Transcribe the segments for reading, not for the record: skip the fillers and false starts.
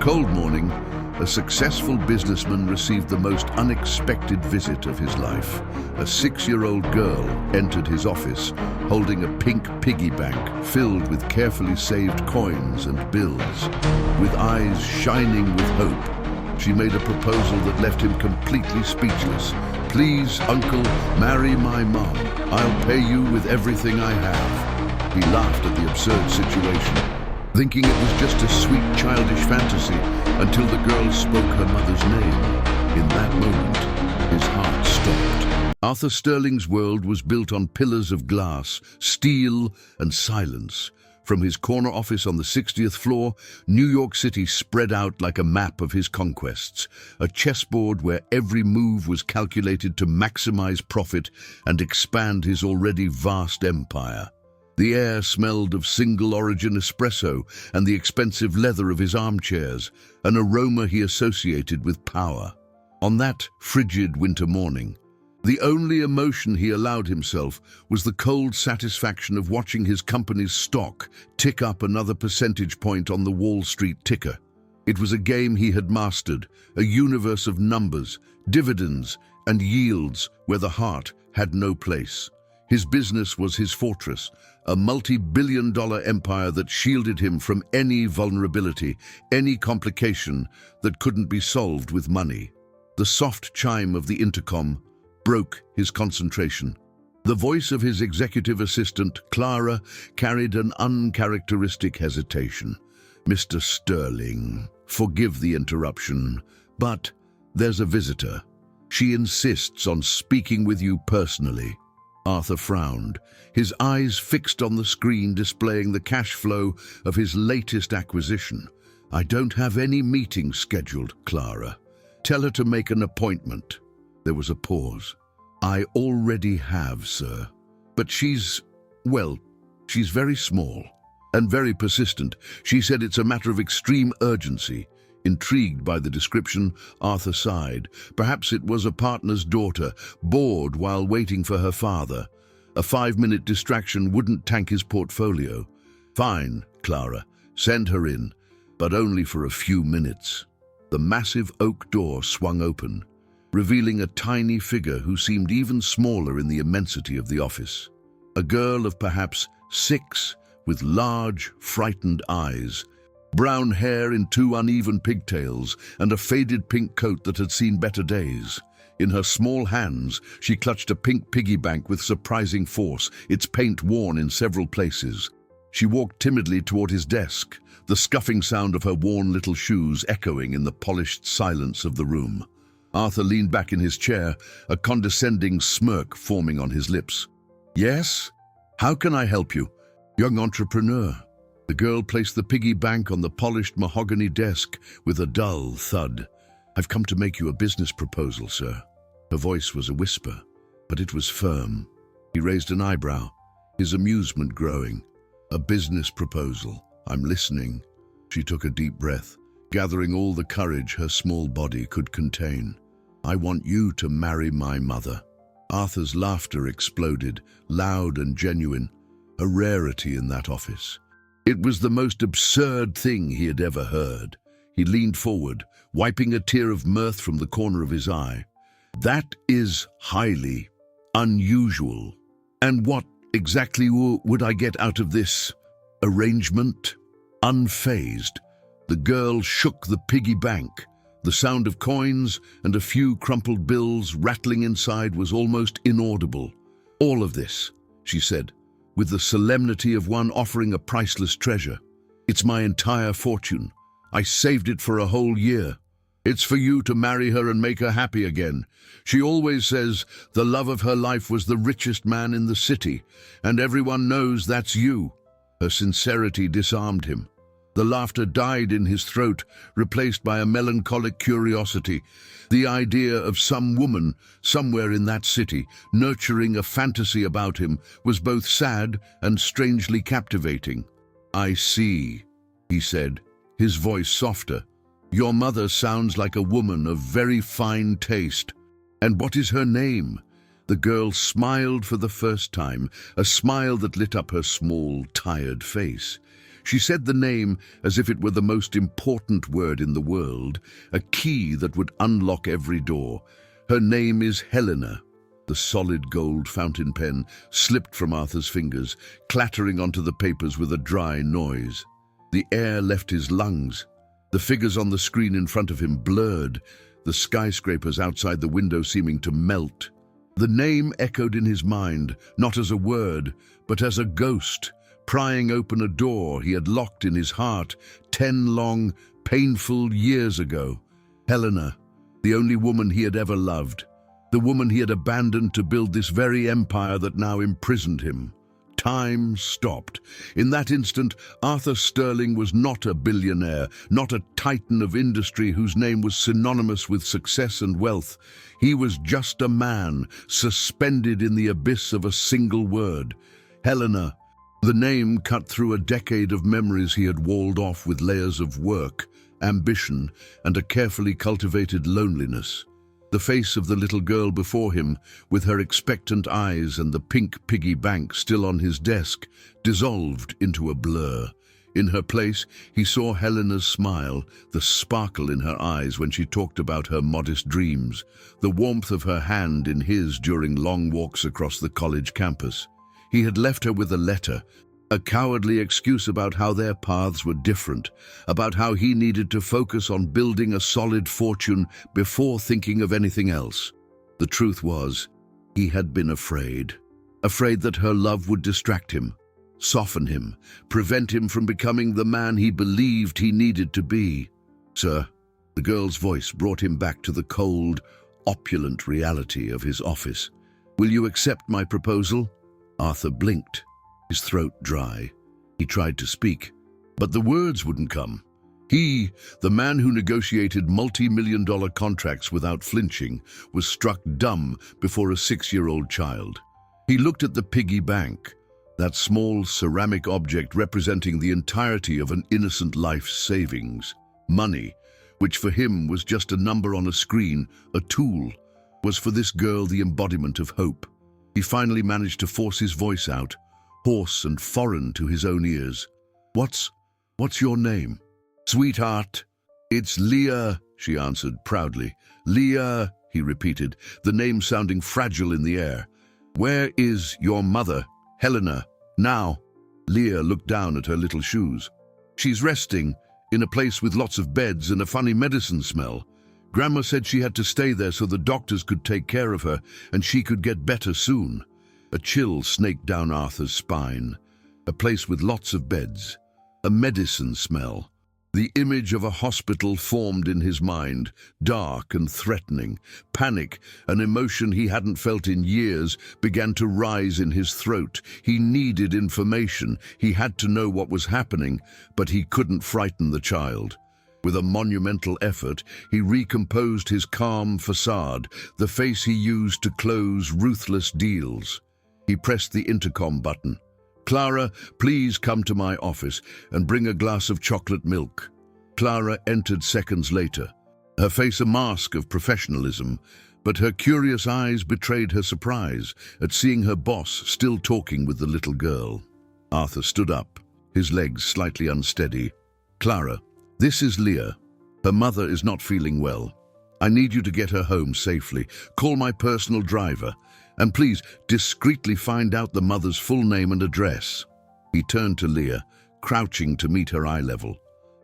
cold morning, a successful businessman received the most unexpected visit of his life. A 6-year-old girl entered his office holding a pink piggy bank filled with carefully saved coins and bills. With eyes shining with hope, she made a proposal that left him completely speechless. "Please, uncle, marry my mom. I'll pay you with everything I have." He laughed at the absurd situation, thinking it was just a sweet childish fantasy, until the girl spoke her mother's name. In that moment, his heart stopped. Arthur Sterling's world was built on pillars of glass, steel, and silence. From his corner office on the 60th floor, New York City spread out like a map of his conquests, a chessboard where every move was calculated to maximize profit and expand his already vast empire. The air smelled of single-origin espresso and the expensive leather of his armchairs, an aroma he associated with power. On that frigid winter morning, the only emotion he allowed himself was the cold satisfaction of watching his company's stock tick up another percentage point on the Wall Street ticker. It was a game he had mastered, a universe of numbers, dividends, and yields where the heart had no place. His business was his fortress, a multi-billion-dollar empire that shielded him from any vulnerability, any complication that couldn't be solved with money. The soft chime of the intercom broke his concentration. The voice of his executive assistant, Clara, carried an uncharacteristic hesitation. "Mr. Sterling, forgive the interruption, but there's a visitor. She insists on speaking with you personally." Arthur frowned, his eyes fixed on the screen displaying the cash flow of his latest acquisition. "I don't have any meetings scheduled, Clara. Tell her to make an appointment." There was a pause. "I already have, sir. But she's very small and very persistent. She said it's a matter of extreme urgency." Intrigued by the description, Arthur sighed. Perhaps it was a partner's daughter, bored while waiting for her father. A 5-minute distraction wouldn't tank his portfolio. "Fine, Clara. Send her in, but only for a few minutes." The massive oak door swung open, revealing a tiny figure who seemed even smaller in the immensity of the office. A girl of perhaps 6, with large, frightened eyes, brown hair in 2 uneven pigtails, and a faded pink coat that had seen better days. In her small hands, she clutched a pink piggy bank with surprising force, its paint worn in several places. She walked timidly toward his desk, the scuffing sound of her worn little shoes echoing in the polished silence of the room. Arthur leaned back in his chair, a condescending smirk forming on his lips. "Yes? How can I help you, young entrepreneur?" The girl placed the piggy bank on the polished mahogany desk with a dull thud. "I've come to make you a business proposal, sir." Her voice was a whisper, but it was firm. He raised an eyebrow, his amusement growing. "A business proposal. I'm listening." She took a deep breath, gathering all the courage her small body could contain. "I want you to marry my mother." Arthur's laughter exploded, loud and genuine, a rarity in that office. It was the most absurd thing he had ever heard. He leaned forward, wiping a tear of mirth from the corner of his eye. "That is highly unusual. And what exactly would I get out of this arrangement?" Unfazed, the girl shook the piggy bank. The sound of coins and a few crumpled bills rattling inside was almost inaudible. "All of this," she said, with the solemnity of one offering a priceless treasure. "It's my entire fortune. I saved it for a whole year. It's for you to marry her and make her happy again. She always says the love of her life was the richest man in the city, and everyone knows that's you." Her sincerity disarmed him. The laughter died in his throat, replaced by a melancholic curiosity. The idea of some woman, somewhere in that city, nurturing a fantasy about him was both sad and strangely captivating. "I see," he said, his voice softer. "Your mother sounds like a woman of very fine taste. And what is her name?" The girl smiled for the first time, a smile that lit up her small, tired face. She said the name as if it were the most important word in the world, a key that would unlock every door. Her name is Helena. The solid gold fountain pen slipped from Arthur's fingers, clattering onto the papers with a dry noise. The air left his lungs. The figures on the screen in front of him blurred, the skyscrapers outside the window seeming to melt. The name echoed in his mind, not as a word, but as a ghost, prying open a door he had locked in his heart 10 long, painful years ago. Helena, the only woman he had ever loved, the woman he had abandoned to build this very empire that now imprisoned him. Time stopped. In that instant, Arthur Sterling was not a billionaire, not a titan of industry whose name was synonymous with success and wealth. He was just a man, suspended in the abyss of a single word. Helena. The name cut through a decade of memories he had walled off with layers of work, ambition, and a carefully cultivated loneliness. The face of the little girl before him, with her expectant eyes and the pink piggy bank still on his desk, dissolved into a blur. In her place, he saw Helena's smile, the sparkle in her eyes when she talked about her modest dreams, the warmth of her hand in his during long walks across the college campus. He had left her with a letter, a cowardly excuse about how their paths were different, about how he needed to focus on building a solid fortune before thinking of anything else. The truth was, he had been afraid that her love would distract him, soften him, prevent him from becoming the man he believed he needed to be. "Sir," the girl's voice brought him back to the cold, opulent reality of his office. "Will you accept my proposal?" Arthur blinked, his throat dry. He tried to speak, but the words wouldn't come. He, the man who negotiated multi-million-dollar contracts without flinching, was struck dumb before a 6-year-old child. He looked at the piggy bank, that small ceramic object representing the entirety of an innocent life's savings. Money, which for him was just a number on a screen, a tool, was for this girl the embodiment of hope. He finally managed to force his voice out, hoarse and foreign to his own ears. What's your name?" "Sweetheart, it's Leah," she answered proudly. "Leah," he repeated, the name sounding fragile in the air. "Where is your mother, Helena, now?" Leah looked down at her little shoes. "She's resting, in a place with lots of beds and a funny medicine smell. Grandma said she had to stay there so the doctors could take care of her and she could get better soon." A chill snaked down Arthur's spine. A place with lots of beds. A medicine smell. The image of a hospital formed in his mind, dark and threatening. Panic, an emotion he hadn't felt in years, began to rise in his throat. He needed information. He had to know what was happening, but he couldn't frighten the child. With a monumental effort, he recomposed his calm facade, the face he used to close ruthless deals. He pressed the intercom button. "Clara, please come to my office and bring a glass of chocolate milk." Clara entered seconds later, her face a mask of professionalism, but her curious eyes betrayed her surprise at seeing her boss still talking with the little girl. Arthur stood up, his legs slightly unsteady. "Clara, this is Leah. Her mother is not feeling well. I need you to get her home safely. Call my personal driver. And please, discreetly find out the mother's full name and address." He turned to Leah, crouching to meet her eye level,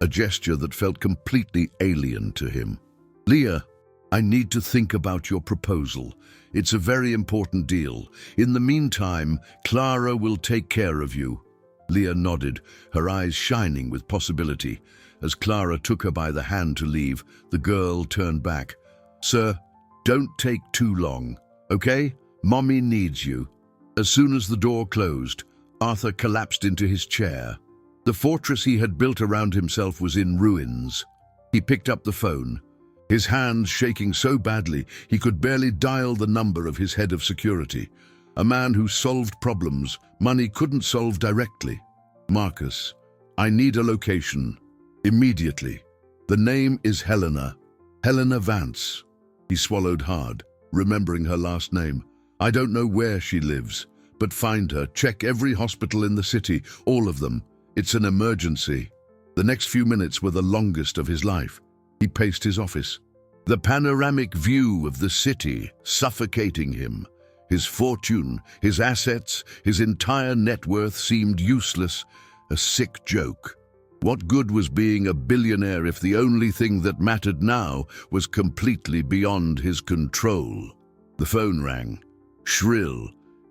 a gesture that felt completely alien to him. "Leah, I need to think about your proposal. It's a very important deal. In the meantime, Clara will take care of you." Leah nodded, her eyes shining with possibility. As Clara took her by the hand to leave, the girl turned back. "Sir, don't take too long, okay? Mommy needs you." As soon as the door closed, Arthur collapsed into his chair. The fortress he had built around himself was in ruins. He picked up the phone, his hands shaking so badly he could barely dial the number of his head of security, a man who solved problems money couldn't solve directly. "Marcus, I need a location. Immediately. The name is Helena. Helena Vance." He swallowed hard, remembering her last name. "I don't know where she lives, but find her. Check every hospital in the city, all of them. It's an emergency. The next few minutes were the longest of his life. He paced his office. The panoramic view of the city suffocating him. His fortune, his assets, his entire net worth seemed useless, a sick joke. What good was being a billionaire if the only thing that mattered now was completely beyond his control? The phone rang, shrill,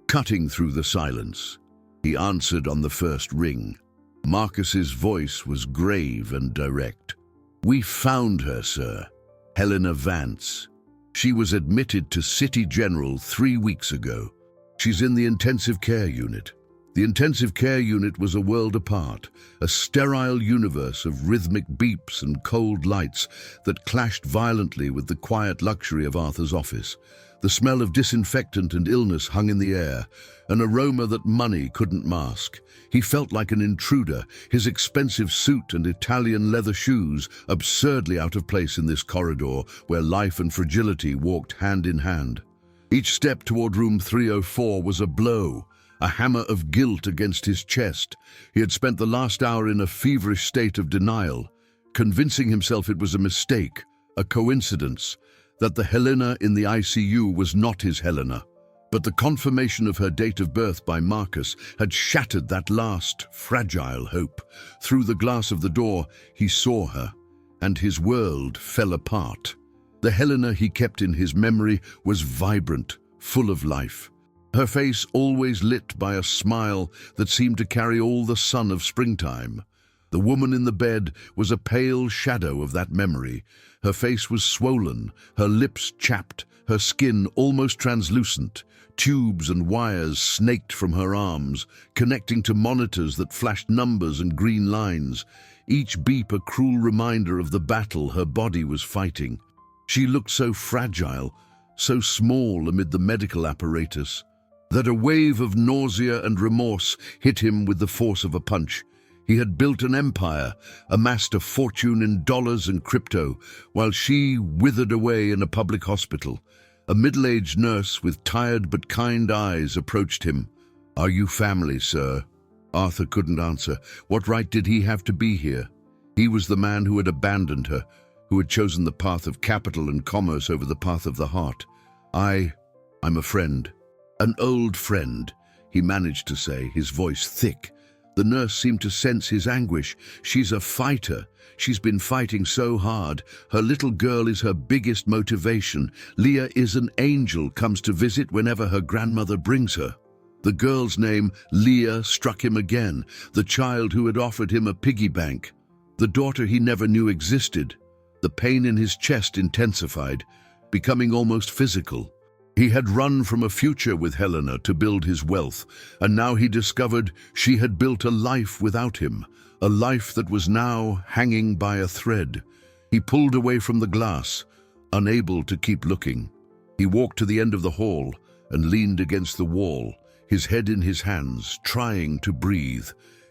cutting through the silence. He answered on the first ring. Marcus's voice was grave and direct. "We found her, sir. Helena Vance. She was admitted to City General 3 weeks ago. She's in the intensive care unit." The intensive care unit was a world apart, a sterile universe of rhythmic beeps and cold lights that clashed violently with the quiet luxury of Arthur's office. The smell of disinfectant and illness hung in the air, an aroma that money couldn't mask. He felt like an intruder, his expensive suit and Italian leather shoes absurdly out of place in this corridor where life and fragility walked hand in hand. Each step toward room 304 was a blow, a hammer of guilt against his chest. He had spent the last hour in a feverish state of denial, convincing himself it was a mistake, a coincidence, that the Helena in the ICU was not his Helena. But the confirmation of her date of birth by Marcus had shattered that last, fragile hope. Through the glass of the door, he saw her, and his world fell apart. The Helena he kept in his memory was vibrant, full of life. Her face always lit by a smile that seemed to carry all the sun of springtime. The woman in the bed was a pale shadow of that memory. Her face was swollen, her lips chapped, her skin almost translucent. Tubes and wires snaked from her arms, connecting to monitors that flashed numbers and green lines, each beep a cruel reminder of the battle her body was fighting. She looked so fragile, so small amid the medical apparatus, that a wave of nausea and remorse hit him with the force of a punch. He had built an empire, amassed a fortune in dollars and crypto, while she withered away in a public hospital. A middle-aged nurse with tired but kind eyes approached him. "Are you family, sir?" Arthur couldn't answer. What right did he have to be here? He was the man who had abandoned her, who had chosen the path of capital and commerce over the path of the heart. I'm a friend. "An old friend," he managed to say, his voice thick. The nurse seemed to sense his anguish. "She's a fighter. She's been fighting so hard. Her little girl is her biggest motivation. Leah is an angel, comes to visit whenever her grandmother brings her." The girl's name, Leah, struck him again, the child who had offered him a piggy bank. The daughter he never knew existed. The pain in his chest intensified, becoming almost physical. He had run from a future with Helena to build his wealth, and now he discovered she had built a life without him, a life that was now hanging by a thread. He pulled away from the glass, unable to keep looking. He walked to the end of the hall and leaned against the wall, his head in his hands, trying to breathe.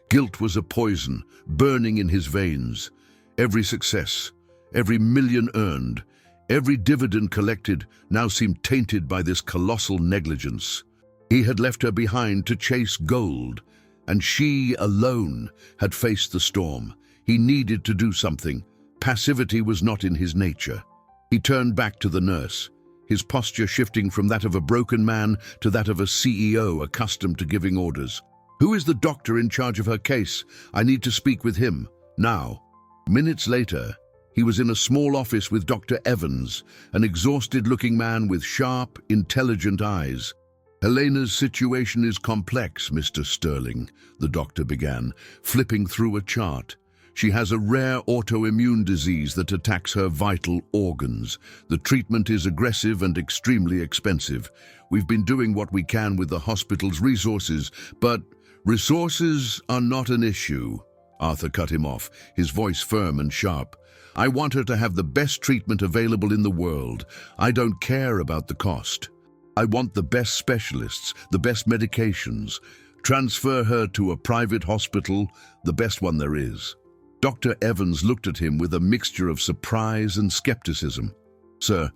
Guilt was a poison, burning in his veins. Every success, every million earned, every dividend collected now seemed tainted by this colossal negligence. He had left her behind to chase gold, and she alone had faced the storm. He needed to do something. Passivity was not in his nature. He turned back to the nurse, his posture shifting from that of a broken man to that of a CEO accustomed to giving orders. "Who is the doctor in charge of her case? I need to speak with him, now." Minutes later, he was in a small office with Dr. Evans, an exhausted-looking man with sharp, intelligent eyes. "Helena's situation is complex, Mr. Sterling," the doctor began, flipping through a chart. "She has a rare autoimmune disease that attacks her vital organs. The treatment is aggressive and extremely expensive. We've been doing what we can with the hospital's resources, but resources are not an issue." Arthur cut him off, his voice firm and sharp. "I want her to have the best treatment available in the world. I don't care about the cost. I want the best specialists, the best medications. Transfer her to a private hospital, the best one there is." Dr. Evans looked at him with a mixture of surprise and skepticism. "Sir,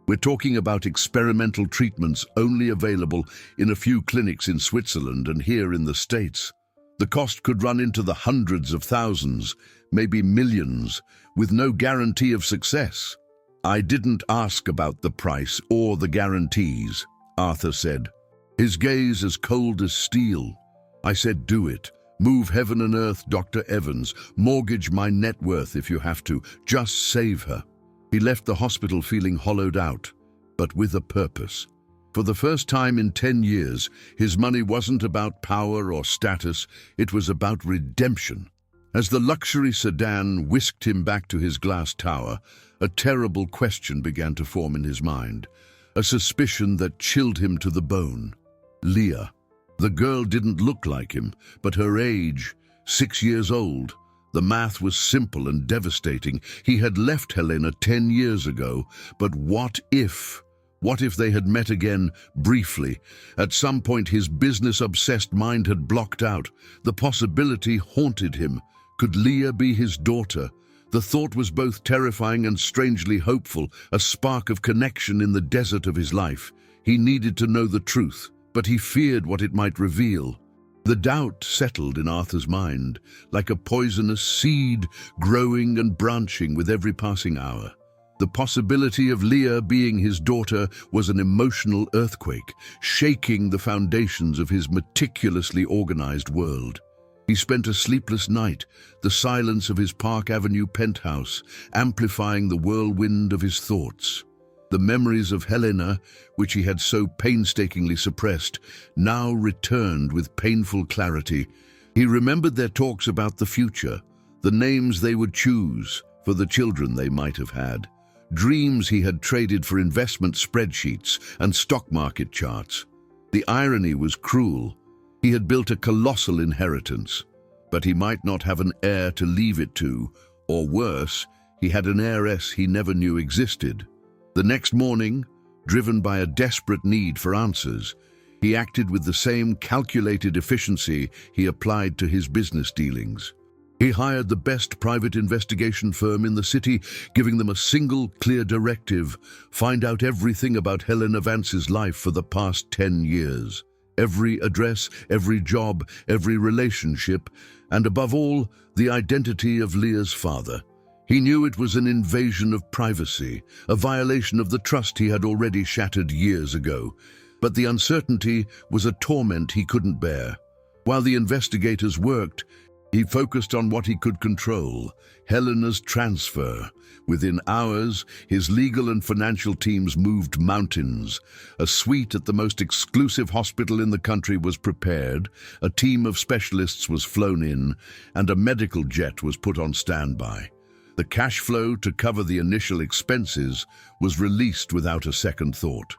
we're talking about experimental treatments only available in a few clinics in Switzerland and here in the States. The cost could run into the hundreds of thousands, maybe millions, with no guarantee of success. "I didn't ask about the price or the guarantees," Arthur said, his gaze as cold as steel. "I said do it. Move heaven and earth, Dr. Evans. Mortgage my net worth if you have to. Just save her." He left the hospital feeling hollowed out, but with a purpose. For the first time in 10 years, his money wasn't about power or status, it was about redemption. As the luxury sedan whisked him back to his glass tower, a terrible question began to form in his mind, a suspicion that chilled him to the bone. Leah. The girl didn't look like him, but her age, 6 years old. The math was simple and devastating. He had left Helena 10 years ago, but what if? What if they had met again, briefly? At some point his business-obsessed mind had blocked out. The possibility haunted him. Could Leah be his daughter? The thought was both terrifying and strangely hopeful, a spark of connection in the desert of his life. He needed to know the truth, but he feared what it might reveal. The doubt settled in Arthur's mind, like a poisonous seed growing and branching with every passing hour. The possibility of Leah being his daughter was an emotional earthquake, shaking the foundations of his meticulously organized world. He spent a sleepless night, the silence of his Park Avenue penthouse, amplifying the whirlwind of his thoughts. The memories of Helena, which he had so painstakingly suppressed, now returned with painful clarity. He remembered their talks about the future, the names they would choose for the children they might have had. Dreams he had traded for investment spreadsheets and stock market charts. The irony was cruel. He had built a colossal inheritance, but he might not have an heir to leave it to, or worse, he had an heiress he never knew existed. The next morning, driven by a desperate need for answers, he acted with the same calculated efficiency he applied to his business dealings. He hired the best private investigation firm in the city, giving them a single clear directive: find out everything about Helena Vance's life for the past 10 years. Every address, every job, every relationship, and above all, the identity of Leah's father. He knew it was an invasion of privacy, a violation of the trust he had already shattered years ago. But the uncertainty was a torment he couldn't bear. While the investigators worked, he focused on what he could control: Helena's transfer. Within hours, his legal and financial teams moved mountains. A suite at the most exclusive hospital in the country was prepared, a team of specialists was flown in, and a medical jet was put on standby. The cash flow to cover the initial expenses was released without a second thought.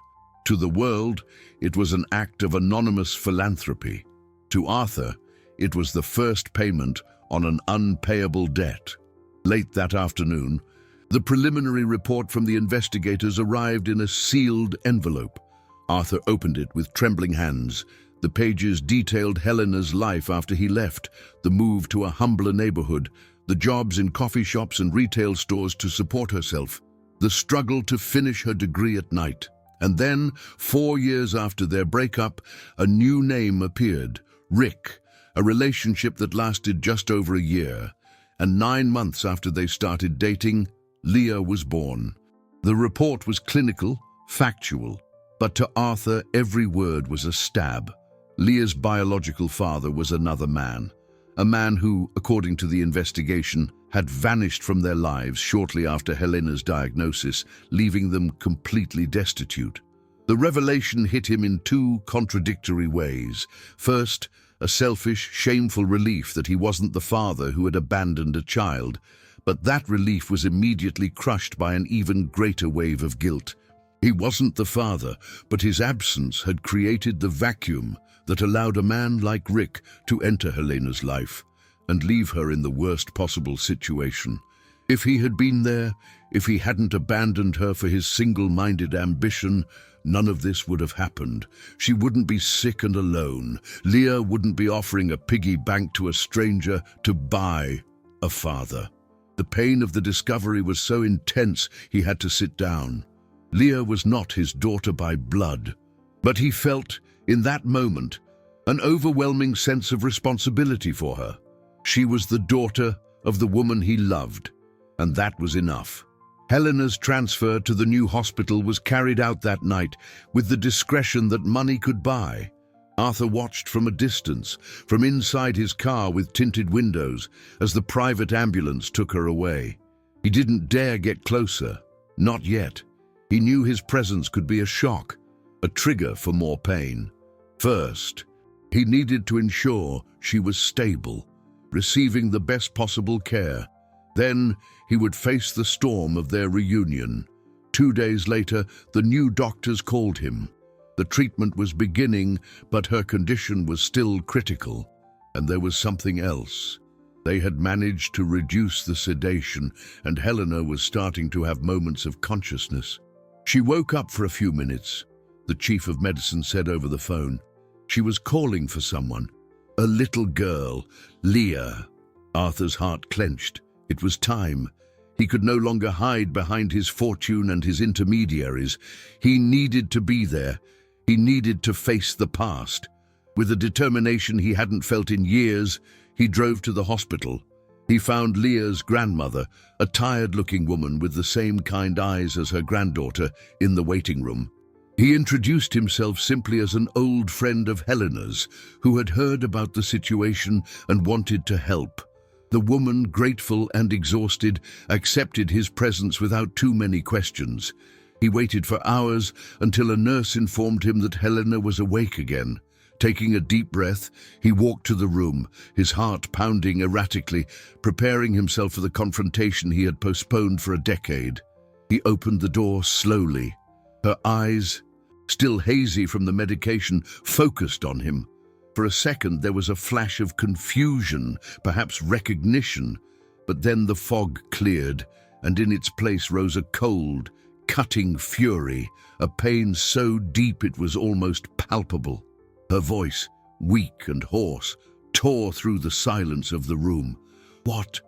To the world, it was an act of anonymous philanthropy. To Arthur, it was the first payment on an unpayable debt. Late that afternoon, the preliminary report from the investigators arrived in a sealed envelope. Arthur opened it with trembling hands. The pages detailed Helena's life after he left, the move to a humbler neighborhood, the jobs in coffee shops and retail stores to support herself, the struggle to finish her degree at night. And then, 4 years after their breakup, a new name appeared: Rick. A relationship that lasted just over a year, and 9 months after they started dating, Leah was born. The report was clinical, factual, but to Arthur every word was a stab. Leah's biological father was another man, a man who, according to the investigation, had vanished from their lives shortly after Helena's diagnosis, leaving them completely destitute. The revelation hit him in 2 contradictory ways. First, a selfish, shameful relief that he wasn't the father who had abandoned a child, but that relief was immediately crushed by an even greater wave of guilt. He wasn't the father, but his absence had created the vacuum that allowed a man like Rick to enter Helena's life and leave her in the worst possible situation. If he had been there, if he hadn't abandoned her for his single-minded ambition, none of this would have happened. She wouldn't be sick and alone. Leah wouldn't be offering a piggy bank to a stranger to buy a father. The pain of the discovery was so intense he had to sit down. Leah was not his daughter by blood, but he felt, in that moment, an overwhelming sense of responsibility for her. She was the daughter of the woman he loved, and that was enough. Helena's transfer to the new hospital was carried out that night with the discretion that money could buy. Arthur watched from a distance, from inside his car with tinted windows, as the private ambulance took her away. He didn't dare get closer, not yet. He knew his presence could be a shock, a trigger for more pain. First, he needed to ensure she was stable, receiving the best possible care. Then he would face the storm of their reunion. 2 days later, the new doctors called him. The treatment was beginning, but her condition was still critical. And there was something else. They had managed to reduce the sedation, and Helena was starting to have moments of consciousness. She woke up for a few minutes, the chief of medicine said over the phone. She was calling for someone. A little girl, Leah. Arthur's heart clenched. It was time. He could no longer hide behind his fortune and his intermediaries. He needed to be there. He needed to face the past. With a determination he hadn't felt in years, he drove to the hospital. He found Leah's grandmother, a tired-looking woman with the same kind eyes as her granddaughter, in the waiting room. He introduced himself simply as an old friend of Helena's, who had heard about the situation and wanted to help. The woman, grateful and exhausted, accepted his presence without too many questions. He waited for hours until a nurse informed him that Helena was awake again. Taking a deep breath, he walked to the room, his heart pounding erratically, preparing himself for the confrontation he had postponed for a decade. He opened the door slowly. Her eyes, still hazy from the medication, focused on him. For a second there was a flash of confusion, perhaps recognition, but then the fog cleared, and in its place rose a cold, cutting fury, a pain so deep it was almost palpable. Her voice, weak and hoarse, tore through the silence of the room. What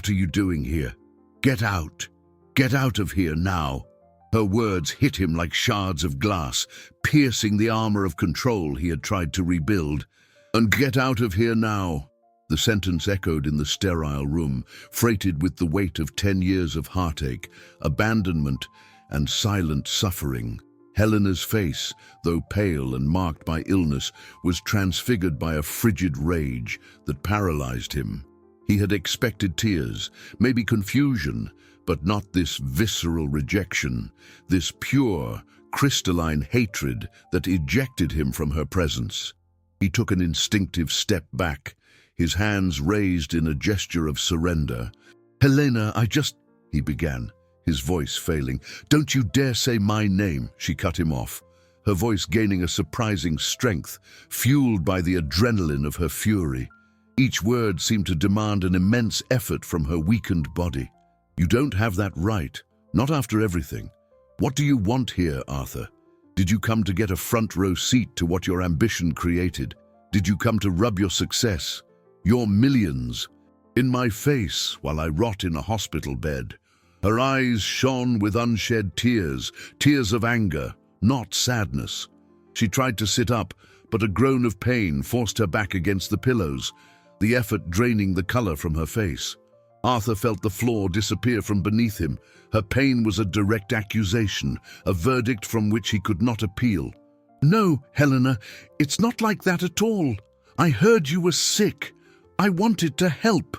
are you doing here? Get out! Get out of here now!" Her words hit him like shards of glass, piercing the armor of control he had tried to rebuild. "And get out of here now!" The sentence echoed in the sterile room, freighted with the weight of 10 years of heartache, abandonment, and silent suffering. Helena's face, though pale and marked by illness, was transfigured by a frigid rage that paralyzed him. He had expected tears, maybe confusion, but not this visceral rejection, this pure, crystalline hatred that ejected him from her presence. He took an instinctive step back, his hands raised in a gesture of surrender. "Helena, he began, his voice failing. "Don't you dare say my name," she cut him off, her voice gaining a surprising strength, fueled by the adrenaline of her fury. Each word seemed to demand an immense effort from her weakened body. "You don't have that right, not after everything. What do you want here, Arthur? Did you come to get a front-row seat to what your ambition created? Did you come to rub your success, your millions, in my face while I rot in a hospital bed?" Her eyes shone with unshed tears, tears of anger, not sadness. She tried to sit up, but a groan of pain forced her back against the pillows, the effort draining the color from her face. Arthur felt the floor disappear from beneath him. Her pain was a direct accusation, a verdict from which he could not appeal. "No, Helena, it's not like that at all. I heard you were sick. I wanted to help."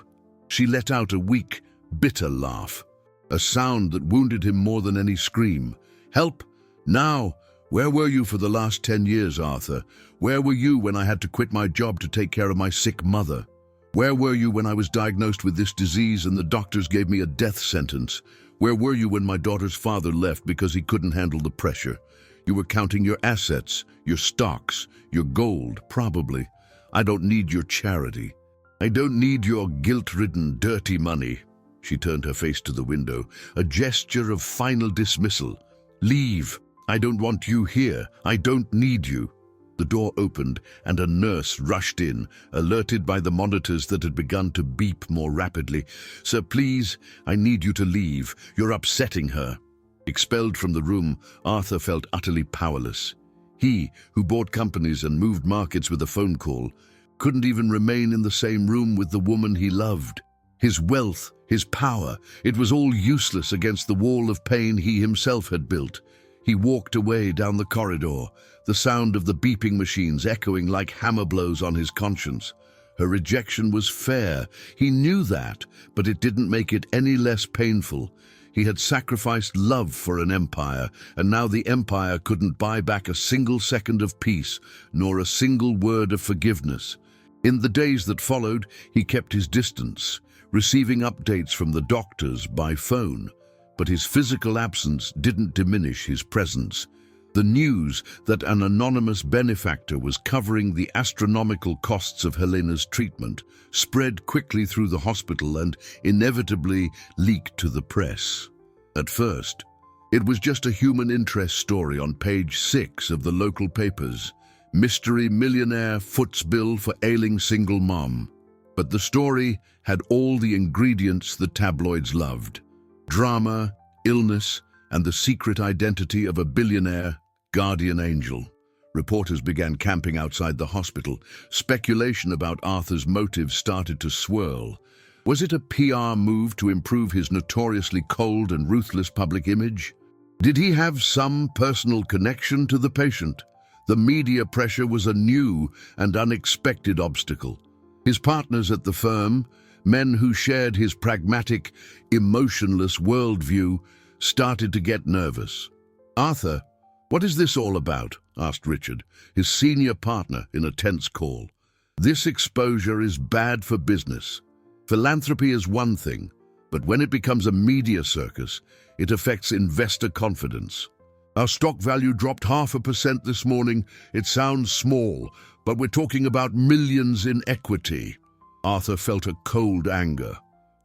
She let out a weak, bitter laugh, a sound that wounded him more than any scream. "Help? Now? Where were you for the last 10 years, Arthur? Where were you when I had to quit my job to take care of my sick mother? Where were you when I was diagnosed with this disease and the doctors gave me a death sentence? Where were you when my daughter's father left because he couldn't handle the pressure? You were counting your assets, your stocks, your gold, probably. I don't need your charity. I don't need your guilt-ridden, dirty money." She turned her face to the window, a gesture of final dismissal. "Leave. I don't want you here. I don't need you." The door opened and a nurse rushed in, alerted by the monitors that had begun to beep more rapidly. "Sir, please, I need you to leave. You're upsetting her." Expelled from the room, Arthur felt utterly powerless. He, who bought companies and moved markets with a phone call, couldn't even remain in the same room with the woman he loved. His wealth, his power, it was all useless against the wall of pain he himself had built. He walked away down the corridor, the sound of the beeping machines echoing like hammer blows on his conscience. Her rejection was fair. He knew that, but it didn't make it any less painful. He had sacrificed love for an empire, and now the empire couldn't buy back a single second of peace, nor a single word of forgiveness. In the days that followed, he kept his distance, receiving updates from the doctors by phone. But his physical absence didn't diminish his presence. The news that an anonymous benefactor was covering the astronomical costs of Helena's treatment spread quickly through the hospital and inevitably leaked to the press. At first, it was just a human interest story on page 6 of the local papers. Mystery millionaire foots bill for ailing single mom. But the story had all the ingredients the tabloids loved. Drama, illness, and the secret identity of a billionaire guardian angel. Reporters began camping outside the hospital. Speculation about Arthur's motives started to swirl. Was it a PR move to improve his notoriously cold and ruthless public image? Did he have some personal connection to the patient? The media pressure was a new and unexpected obstacle. His partners at the firm, men who shared his pragmatic, emotionless worldview, started to get nervous. "Arthur, what is this all about?" asked Richard, his senior partner, in a tense call. "This exposure is bad for business. Philanthropy is one thing, but when it becomes a media circus, it affects investor confidence. Our stock value dropped 0.5% this morning. It sounds small, but we're talking about millions in equity." Arthur felt a cold anger.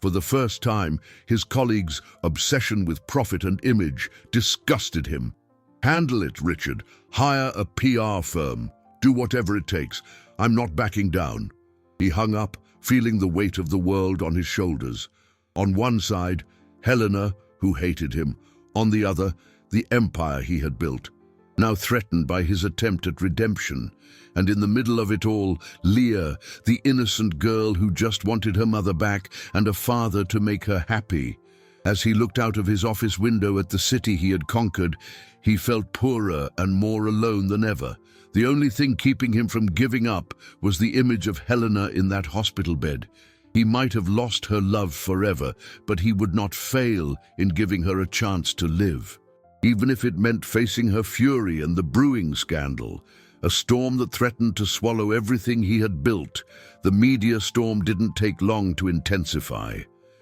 For the first time, his colleagues' obsession with profit and image disgusted him. "Handle it, Richard. Hire a PR firm. Do whatever it takes. I'm not backing down." He hung up, feeling the weight of the world on his shoulders. On one side, Helena, who hated him. On the other, the empire he had built, now threatened by his attempt at redemption. And in the middle of it all, Leah, the innocent girl who just wanted her mother back and a father to make her happy. As he looked out of his office window at the city he had conquered, he felt poorer and more alone than ever. The only thing keeping him from giving up was the image of Helena in that hospital bed. He might have lost her love forever, but he would not fail in giving her a chance to live. Even if it meant facing her fury and the brewing scandal, a storm that threatened to swallow everything he had built. The media storm didn't take long to intensify.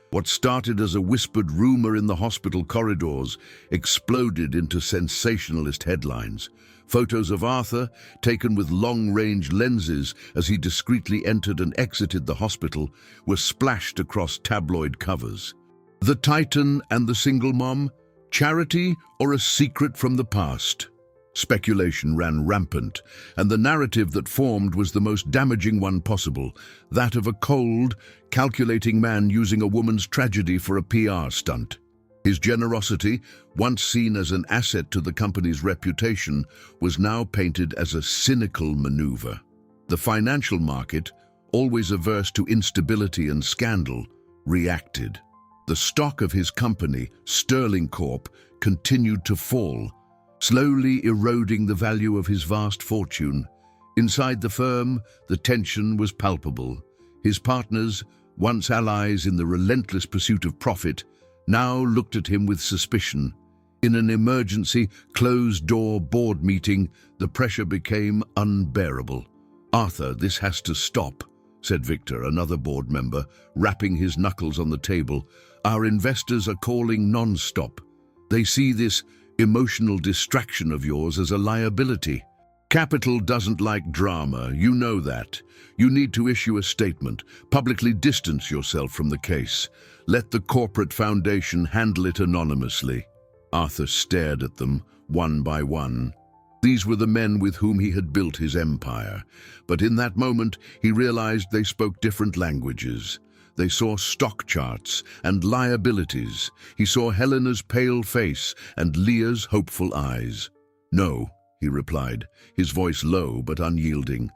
What started as a whispered rumor in the hospital corridors exploded into sensationalist headlines. Photos of Arthur, taken with long-range lenses as he discreetly entered and exited the hospital, were splashed across tabloid covers. The Titan and the single mom? Charity or a secret from the past? Speculation ran rampant, and the narrative that formed was the most damaging one possible, that of a cold, calculating man using a woman's tragedy for a PR stunt. His generosity, once seen as an asset to the company's reputation, was now painted as a cynical maneuver. The financial market, always averse to instability and scandal, reacted. The stock of his company, Sterling Corp, continued to fall, slowly eroding the value of his vast fortune. Inside the firm, the tension was palpable. His partners, once allies in the relentless pursuit of profit, now looked at him with suspicion. In an emergency, closed-door board meeting, the pressure became unbearable. "Arthur, this has to stop," said Victor, another board member, rapping his knuckles on the table. "Our investors are calling non-stop. They see this emotional distraction of yours as a liability. Capital doesn't like drama, you know that. You need to issue a statement, publicly distance yourself from the case. Let the corporate foundation handle it anonymously." Arthur stared at them, one by one. These were the men with whom he had built his empire. But in that moment, he realized they spoke different languages. They saw stock charts and liabilities. He saw Helena's pale face and Leah's hopeful eyes. "No," he replied, his voice low but unyielding.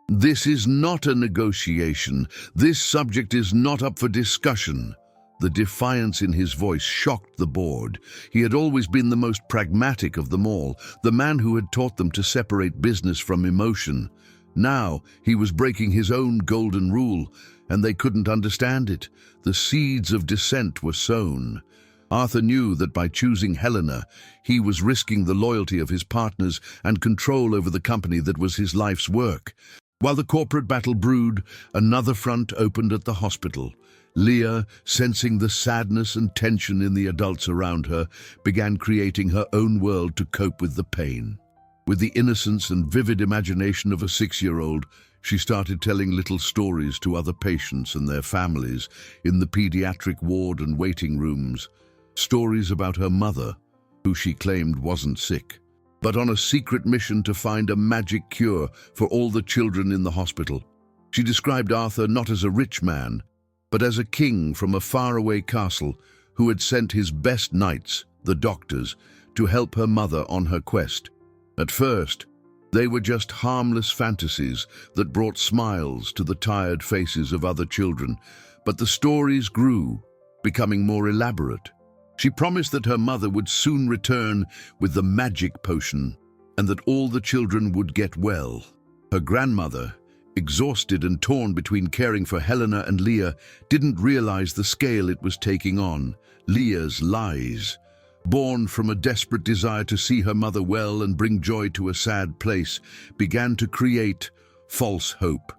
"This is not a negotiation. This subject is not up for discussion." The defiance in his voice shocked the board. He had always been the most pragmatic of them all, the man who had taught them to separate business from emotion. Now he was breaking his own golden rule, and they couldn't understand it. The seeds of dissent were sown. Arthur knew that by choosing Helena, he was risking the loyalty of his partners and control over the company that was his life's work. While the corporate battle brewed, another front opened at the hospital. Leah, sensing the sadness and tension in the adults around her, began creating her own world to cope with the pain. With the innocence and vivid imagination of a 6-year-old, she started telling little stories to other patients and their families in the pediatric ward and waiting rooms. Stories about her mother, who she claimed wasn't sick, but on a secret mission to find a magic cure for all the children in the hospital. She described Arthur not as a rich man, but as a king from a faraway castle who had sent his best knights, the doctors, to help her mother on her quest. At first, they were just harmless fantasies that brought smiles to the tired faces of other children, but the stories grew, becoming more elaborate. She promised that her mother would soon return with the magic potion and that all the children would get well. Her grandmother, exhausted and torn between caring for Helena and Leah, didn't realize the scale it was taking on. Leah's lies, born from a desperate desire to see her mother well and bring joy to a sad place, began to create false hope.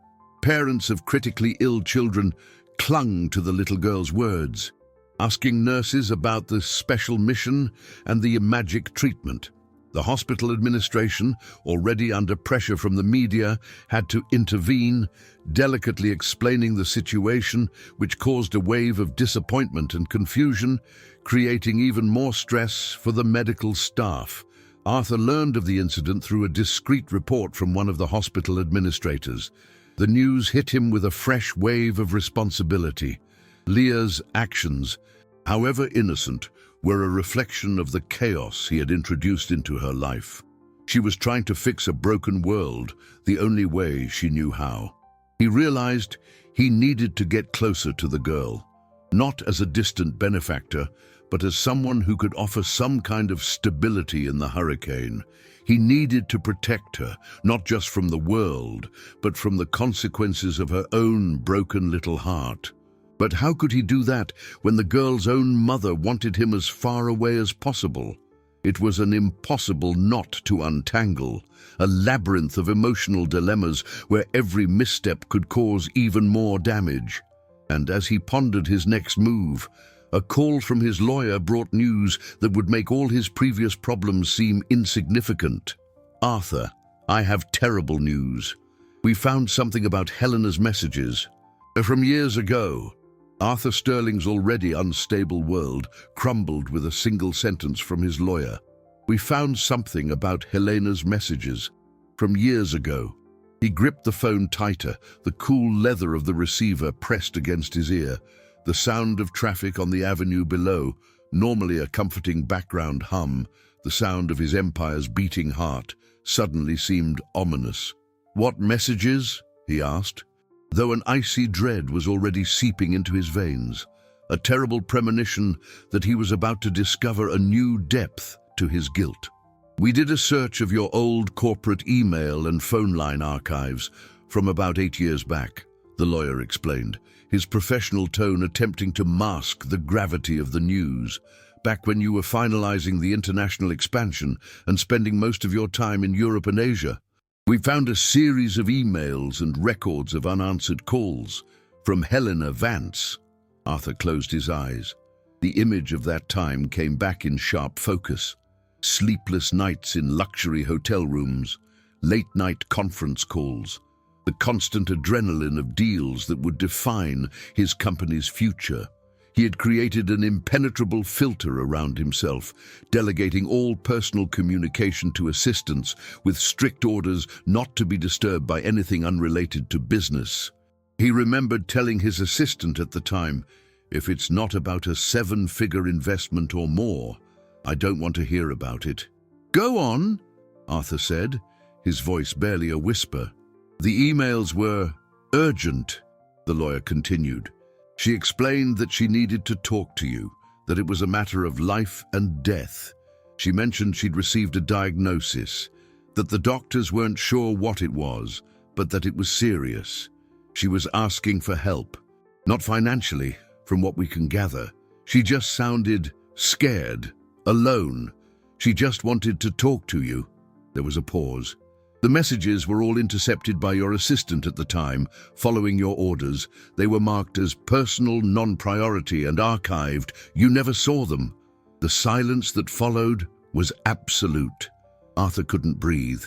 Parents of critically ill children clung to the little girl's words, asking nurses about the special mission and the magic treatment. The hospital administration, already under pressure from the media, had to intervene, delicately explaining the situation, which caused a wave of disappointment and confusion, creating even more stress for the medical staff. Arthur learned of the incident through a discreet report from one of the hospital administrators. The news hit him with a fresh wave of responsibility. Leah's actions, however innocent, were a reflection of the chaos he had introduced into her life. She was trying to fix a broken world the only way she knew how. He realized he needed to get closer to the girl, not as a distant benefactor, but as someone who could offer some kind of stability in the hurricane. He needed to protect her, not just from the world, but from the consequences of her own broken little heart. But how could he do that when the girl's own mother wanted him as far away as possible? It was an impossible knot to untangle, a labyrinth of emotional dilemmas where every misstep could cause even more damage. And as he pondered his next move, a call from his lawyer brought news that would make all his previous problems seem insignificant. "Arthur, I have terrible news. We found something about Helena's messages. From years ago." Arthur Sterling's already unstable world crumbled with a single sentence from his lawyer. "We found something about Helena's messages from years ago." He gripped the phone tighter, the cool leather of the receiver pressed against his ear. The sound of traffic on the avenue below, normally a comforting background hum, the sound of his empire's beating heart, suddenly seemed ominous. "What messages?" he asked, though an icy dread was already seeping into his veins, a terrible premonition that he was about to discover a new depth to his guilt. "We did a search of your old corporate email and phone line archives from about 8 years back," the lawyer explained, his professional tone attempting to mask the gravity of the news. "Back when you were finalizing the international expansion and spending most of your time in Europe and Asia. We found a series of emails and records of unanswered calls from Helena Vance." Arthur closed his eyes. The image of that time came back in sharp focus. Sleepless nights in luxury hotel rooms, late-night conference calls, the constant adrenaline of deals that would define his company's future. He had created an impenetrable filter around himself, delegating all personal communication to assistants with strict orders not to be disturbed by anything unrelated to business. He remembered telling his assistant at the time, "If it's not about a 7-figure investment or more, I don't want to hear about it." "Go on," Arthur said, his voice barely a whisper. The emails were urgent, the lawyer continued. She explained that she needed to talk to you, that it was a matter of life and death. She mentioned she'd received a diagnosis, that the doctors weren't sure what it was, but that it was serious. She was asking for help. Not financially, from what we can gather. She just sounded scared, alone. She just wanted to talk to you. There was a pause. The messages were all intercepted by your assistant at the time, following your orders. They were marked as personal non-priority and archived. You never saw them. The silence that followed was absolute. Arthur couldn't breathe.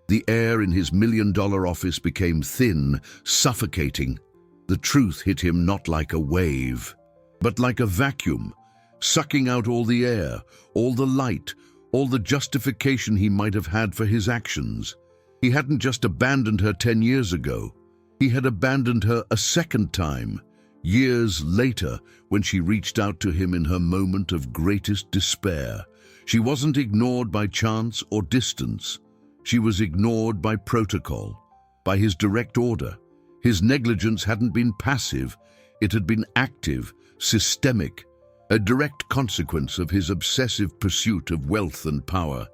The air in his million-dollar office became thin, suffocating. The truth hit him not like a wave, but like a vacuum, sucking out all the air, all the light, all the justification he might have had for his actions. He hadn't just abandoned her 10 years ago. He had abandoned her a second time, years later, when she reached out to him in her moment of greatest despair. She wasn't ignored by chance or distance. She was ignored by protocol, by his direct order. His negligence hadn't been passive, it had been active, systemic, a direct consequence of his obsessive pursuit of wealth and power.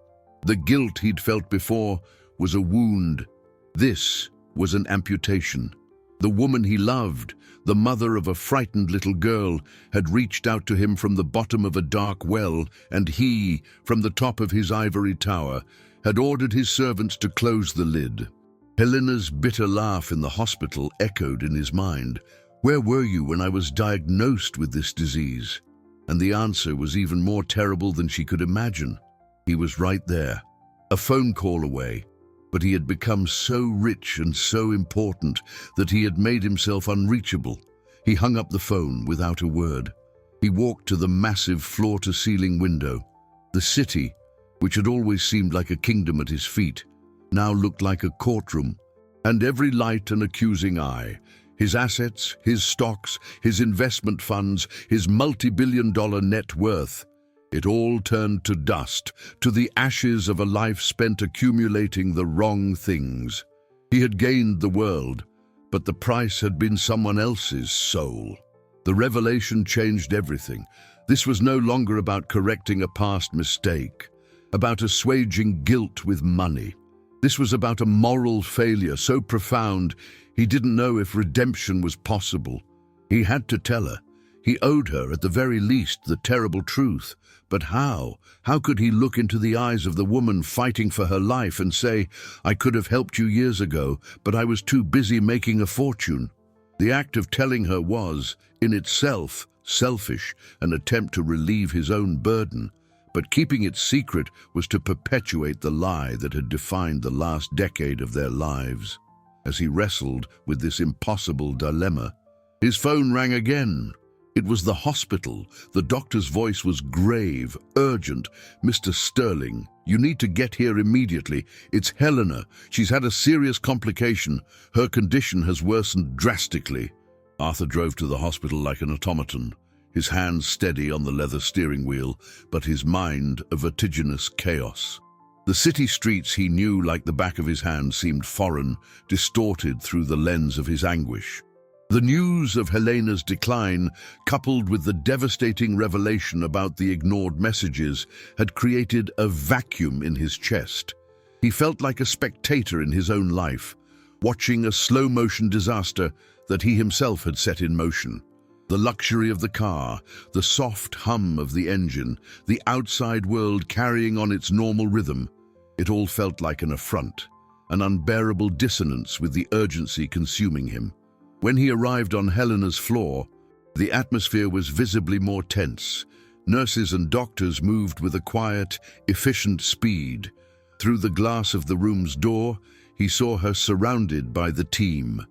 The guilt he'd felt before was a wound. This was an amputation. The woman he loved, the mother of a frightened little girl, had reached out to him from the bottom of a dark well, and he, from the top of his ivory tower, had ordered his servants to close the lid. Helena's bitter laugh in the hospital echoed in his mind. Where were you when I was diagnosed with this disease? And the answer was even more terrible than she could imagine. He was right there, a phone call away. But he had become so rich and so important that he had made himself unreachable. He hung up the phone without a word. He walked to the massive floor-to-ceiling window. The city, which had always seemed like a kingdom at his feet, now looked like a courtroom, and every light an accusing eye. His assets, his stocks, his investment funds, his multi-billion-dollar net worth. It all turned to dust, to the ashes of a life spent accumulating the wrong things. He had gained the world, but the price had been someone else's soul. The revelation changed everything. This was no longer about correcting a past mistake, about assuaging guilt with money. This was about a moral failure so profound he didn't know if redemption was possible. He had to tell her. He owed her, at the very least, the terrible truth. But how? How could he look into the eyes of the woman fighting for her life and say, I could have helped you years ago, but I was too busy making a fortune? The act of telling her was, in itself, selfish, an attempt to relieve his own burden. But keeping it secret was to perpetuate the lie that had defined the last decade of their lives. As he wrestled with this impossible dilemma, his phone rang again. It was the hospital. The doctor's voice was grave, urgent. Mr. Sterling, you need to get here immediately. It's Helena. She's had a serious complication. Her condition has worsened drastically. Arthur drove to the hospital like an automaton, his hands steady on the leather steering wheel, but his mind a vertiginous chaos. The city streets he knew like the back of his hand seemed foreign, distorted through the lens of his anguish. The news of Helena's decline, coupled with the devastating revelation about the ignored messages, had created a vacuum in his chest. He felt like a spectator in his own life, watching a slow-motion disaster that he himself had set in motion. The luxury of the car, the soft hum of the engine, the outside world carrying on its normal rhythm, it all felt like an affront, an unbearable dissonance with the urgency consuming him. When he arrived on Helena's floor, the atmosphere was visibly more tense. Nurses and doctors moved with a quiet, efficient speed. Through the glass of the room's door, he saw her surrounded by the team.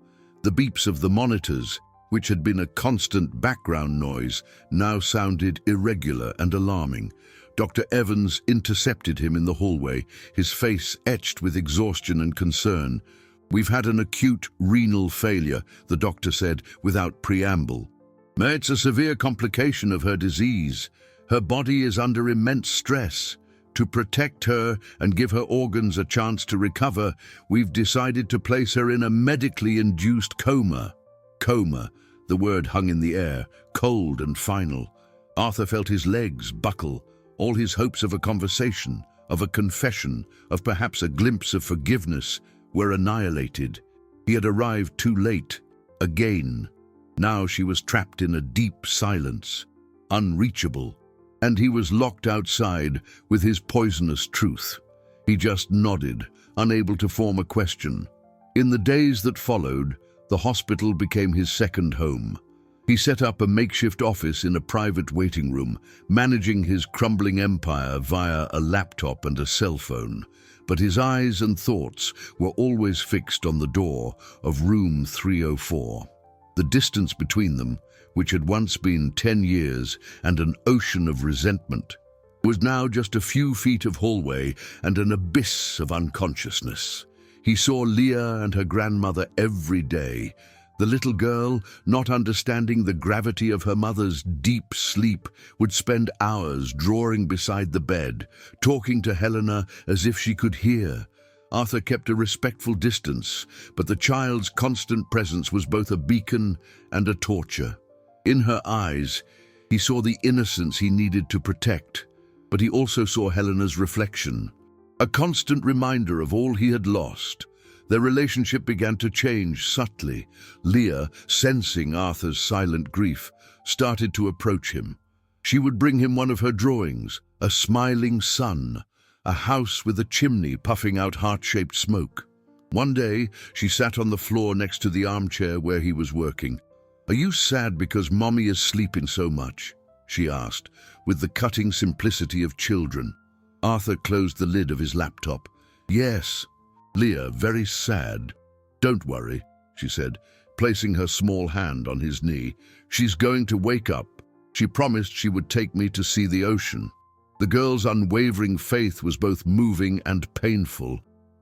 The beeps of the monitors, which had been a constant background noise, now sounded irregular and alarming. Dr. Evans intercepted him in the hallway, his face etched with exhaustion and concern. We've had an acute renal failure, the doctor said without preamble. It's a severe complication of her disease. Her body is under immense stress. To protect her and give her organs a chance to recover, we've decided to place her in a medically induced coma. Coma, the word hung in the air, cold and final. Arthur felt his legs buckle. All his hopes of a conversation, of a confession, of perhaps a glimpse of forgiveness, were annihilated. He had arrived too late, again. Now she was trapped in a deep silence, unreachable, and he was locked outside with his poisonous truth. He just nodded, unable to form a question. In the days that followed, the hospital became his second home. He set up a makeshift office in a private waiting room, managing his crumbling empire via a laptop and a cell phone. But his eyes and thoughts were always fixed on the door of room 304. The distance between them, which had once been 10 years and an ocean of resentment, was now just a few feet of hallway and an abyss of unconsciousness. He saw Leah and her grandmother every day. The little girl, not understanding the gravity of her mother's deep sleep, would spend hours drawing beside the bed, talking to Helena as if she could hear. Arthur kept a respectful distance, but the child's constant presence was both a beacon and a torture. In her eyes, he saw the innocence he needed to protect, but he also saw Helena's reflection, a constant reminder of all he had lost. Their relationship began to change subtly. Leah, sensing Arthur's silent grief, started to approach him. She would bring him one of her drawings, a smiling sun, a house with a chimney puffing out heart-shaped smoke. One day, she sat on the floor next to the armchair where he was working. "Are you sad because Mommy is sleeping so much?" she asked, with the cutting simplicity of children. Arthur closed the lid of his laptop. "Yes." "Leah, very sad." "Don't worry," she said, placing her small hand on his knee. "She's going to wake up. She promised she would take me to see the ocean." The girl's unwavering faith was both moving and painful.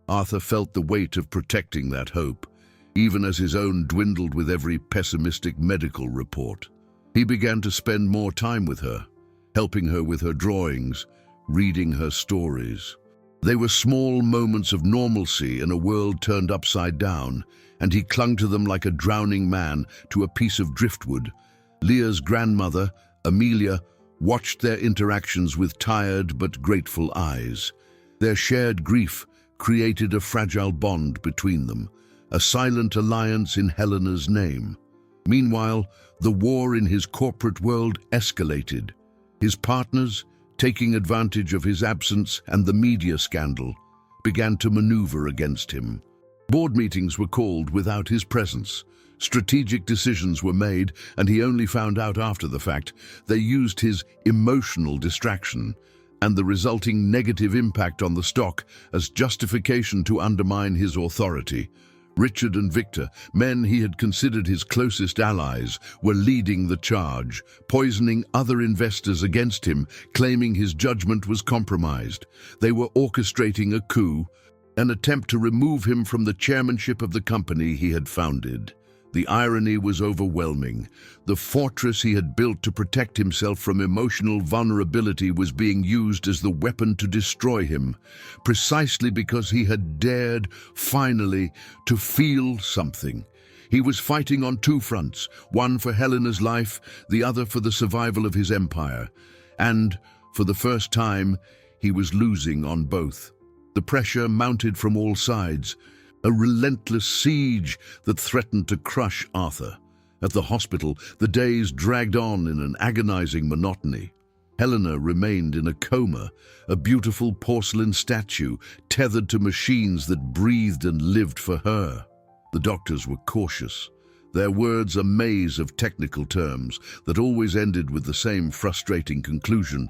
Arthur felt the weight of protecting that hope, even as his own dwindled with every pessimistic medical report. He began to spend more time with her, helping her with her drawings, reading her stories. They were small moments of normalcy in a world turned upside down, and he clung to them like a drowning man to a piece of driftwood. Leah's grandmother, Amelia, watched their interactions with tired but grateful eyes. Their shared grief created a fragile bond between them, a silent alliance in Helena's name. Meanwhile, the war in his corporate world escalated. His partners, taking advantage of his absence and the media scandal, began to maneuver against him. Board meetings were called without his presence. Strategic decisions were made, and he only found out after the fact. They used his emotional distraction and the resulting negative impact on the stock as justification to undermine his authority. Richard and Victor, men he had considered his closest allies, were leading the charge, poisoning other investors against him, claiming his judgment was compromised. They were orchestrating a coup, an attempt to remove him from the chairmanship of the company he had founded. The irony was overwhelming. The fortress he had built to protect himself from emotional vulnerability was being used as the weapon to destroy him, precisely because he had dared, finally, to feel something. He was fighting on two fronts, one for Helena's life, the other for the survival of his empire. And, for the first time, he was losing on both. The pressure mounted from all sides, a relentless siege that threatened to crush Arthur. At the hospital, the days dragged on in an agonizing monotony. Helena remained in a coma, a beautiful porcelain statue tethered to machines that breathed and lived for her. The doctors were cautious, their words a maze of technical terms that always ended with the same frustrating conclusion: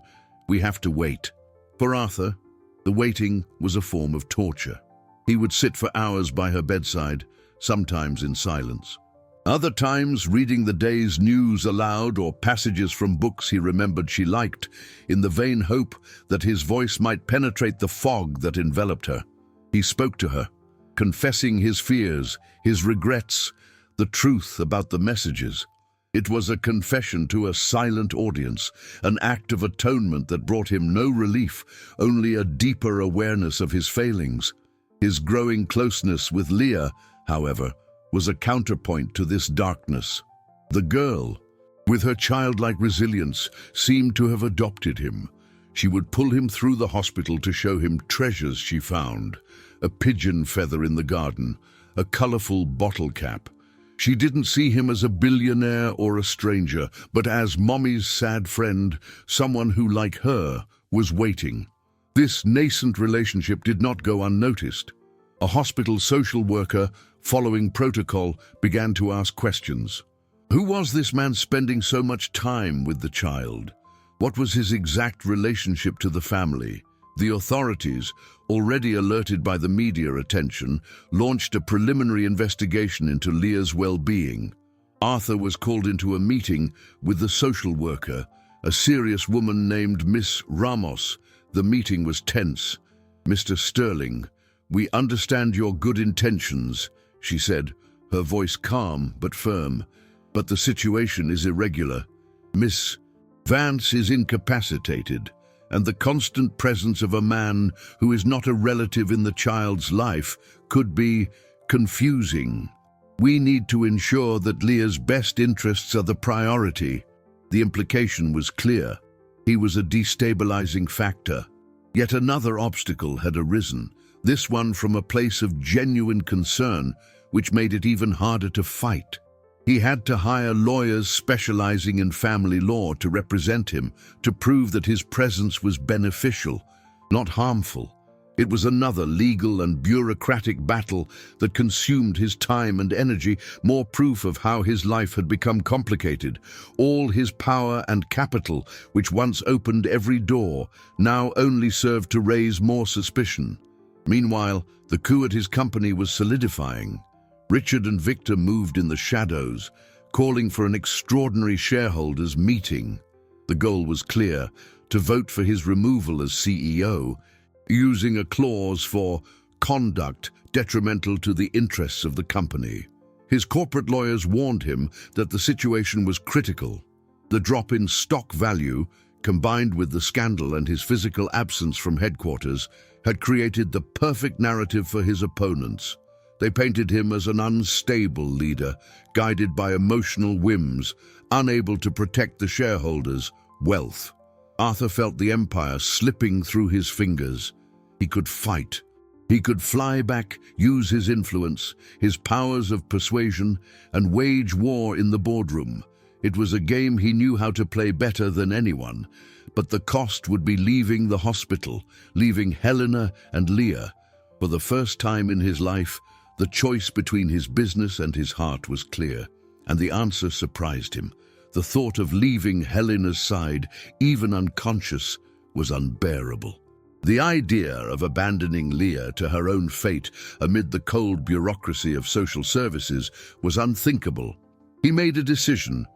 "We have to wait." For Arthur, the waiting was a form of torture. He would sit for hours by her bedside, sometimes in silence. Other times reading the day's news aloud or passages from books he remembered she liked, in the vain hope that his voice might penetrate the fog that enveloped her. He spoke to her, confessing his fears, his regrets, the truth about the messages. It was a confession to a silent audience, an act of atonement that brought him no relief, only a deeper awareness of his failings. His growing closeness with Leah, however, was a counterpoint to this darkness. The girl, with her childlike resilience, seemed to have adopted him. She would pull him through the hospital to show him treasures she found, a pigeon feather in the garden, a colorful bottle cap. She didn't see him as a billionaire or a stranger, but as Mommy's sad friend, someone who, like her, was waiting. This nascent relationship did not go unnoticed. A hospital social worker, following protocol, began to ask questions. Who was this man spending so much time with the child? What was his exact relationship to the family? The authorities, already alerted by the media attention, launched a preliminary investigation into Leah's well-being. Arthur was called into a meeting with the social worker, a serious woman named Miss Ramos. The meeting was tense. "Mr. Sterling, we understand your good intentions," she said, her voice calm but firm. "But the situation is irregular. Miss Vance is incapacitated, and the constant presence of a man who is not a relative in the child's life could be confusing. We need to ensure that Leah's best interests are the priority." The implication was clear. He was a destabilizing factor. Yet another obstacle had arisen, this one from a place of genuine concern, which made it even harder to fight. He had to hire lawyers specializing in family law to represent him, to prove that his presence was beneficial, not harmful. It was another legal and bureaucratic battle that consumed his time and energy, more proof of how his life had become complicated. All his power and capital, which once opened every door, now only served to raise more suspicion. Meanwhile, the coup at his company was solidifying. Richard and Victor moved in the shadows, calling for an extraordinary shareholders' meeting. The goal was clear: to vote for his removal as CEO, using a clause for conduct detrimental to the interests of the company. His corporate lawyers warned him that the situation was critical. The drop in stock value, combined with the scandal and his physical absence from headquarters, had created the perfect narrative for his opponents. They painted him as an unstable leader, guided by emotional whims, unable to protect the shareholders' wealth. Arthur felt the empire slipping through his fingers. He could fight. He could fly back, use his influence, his powers of persuasion, and wage war in the boardroom. It was a game he knew how to play better than anyone, but the cost would be leaving the hospital, leaving Helena and Leah. For the first time in his life, the choice between his business and his heart was clear, and the answer surprised him. The thought of leaving Helena's side, even unconscious, was unbearable. The idea of abandoning Leah to her own fate amid the cold bureaucracy of social services was unthinkable. He made a decision.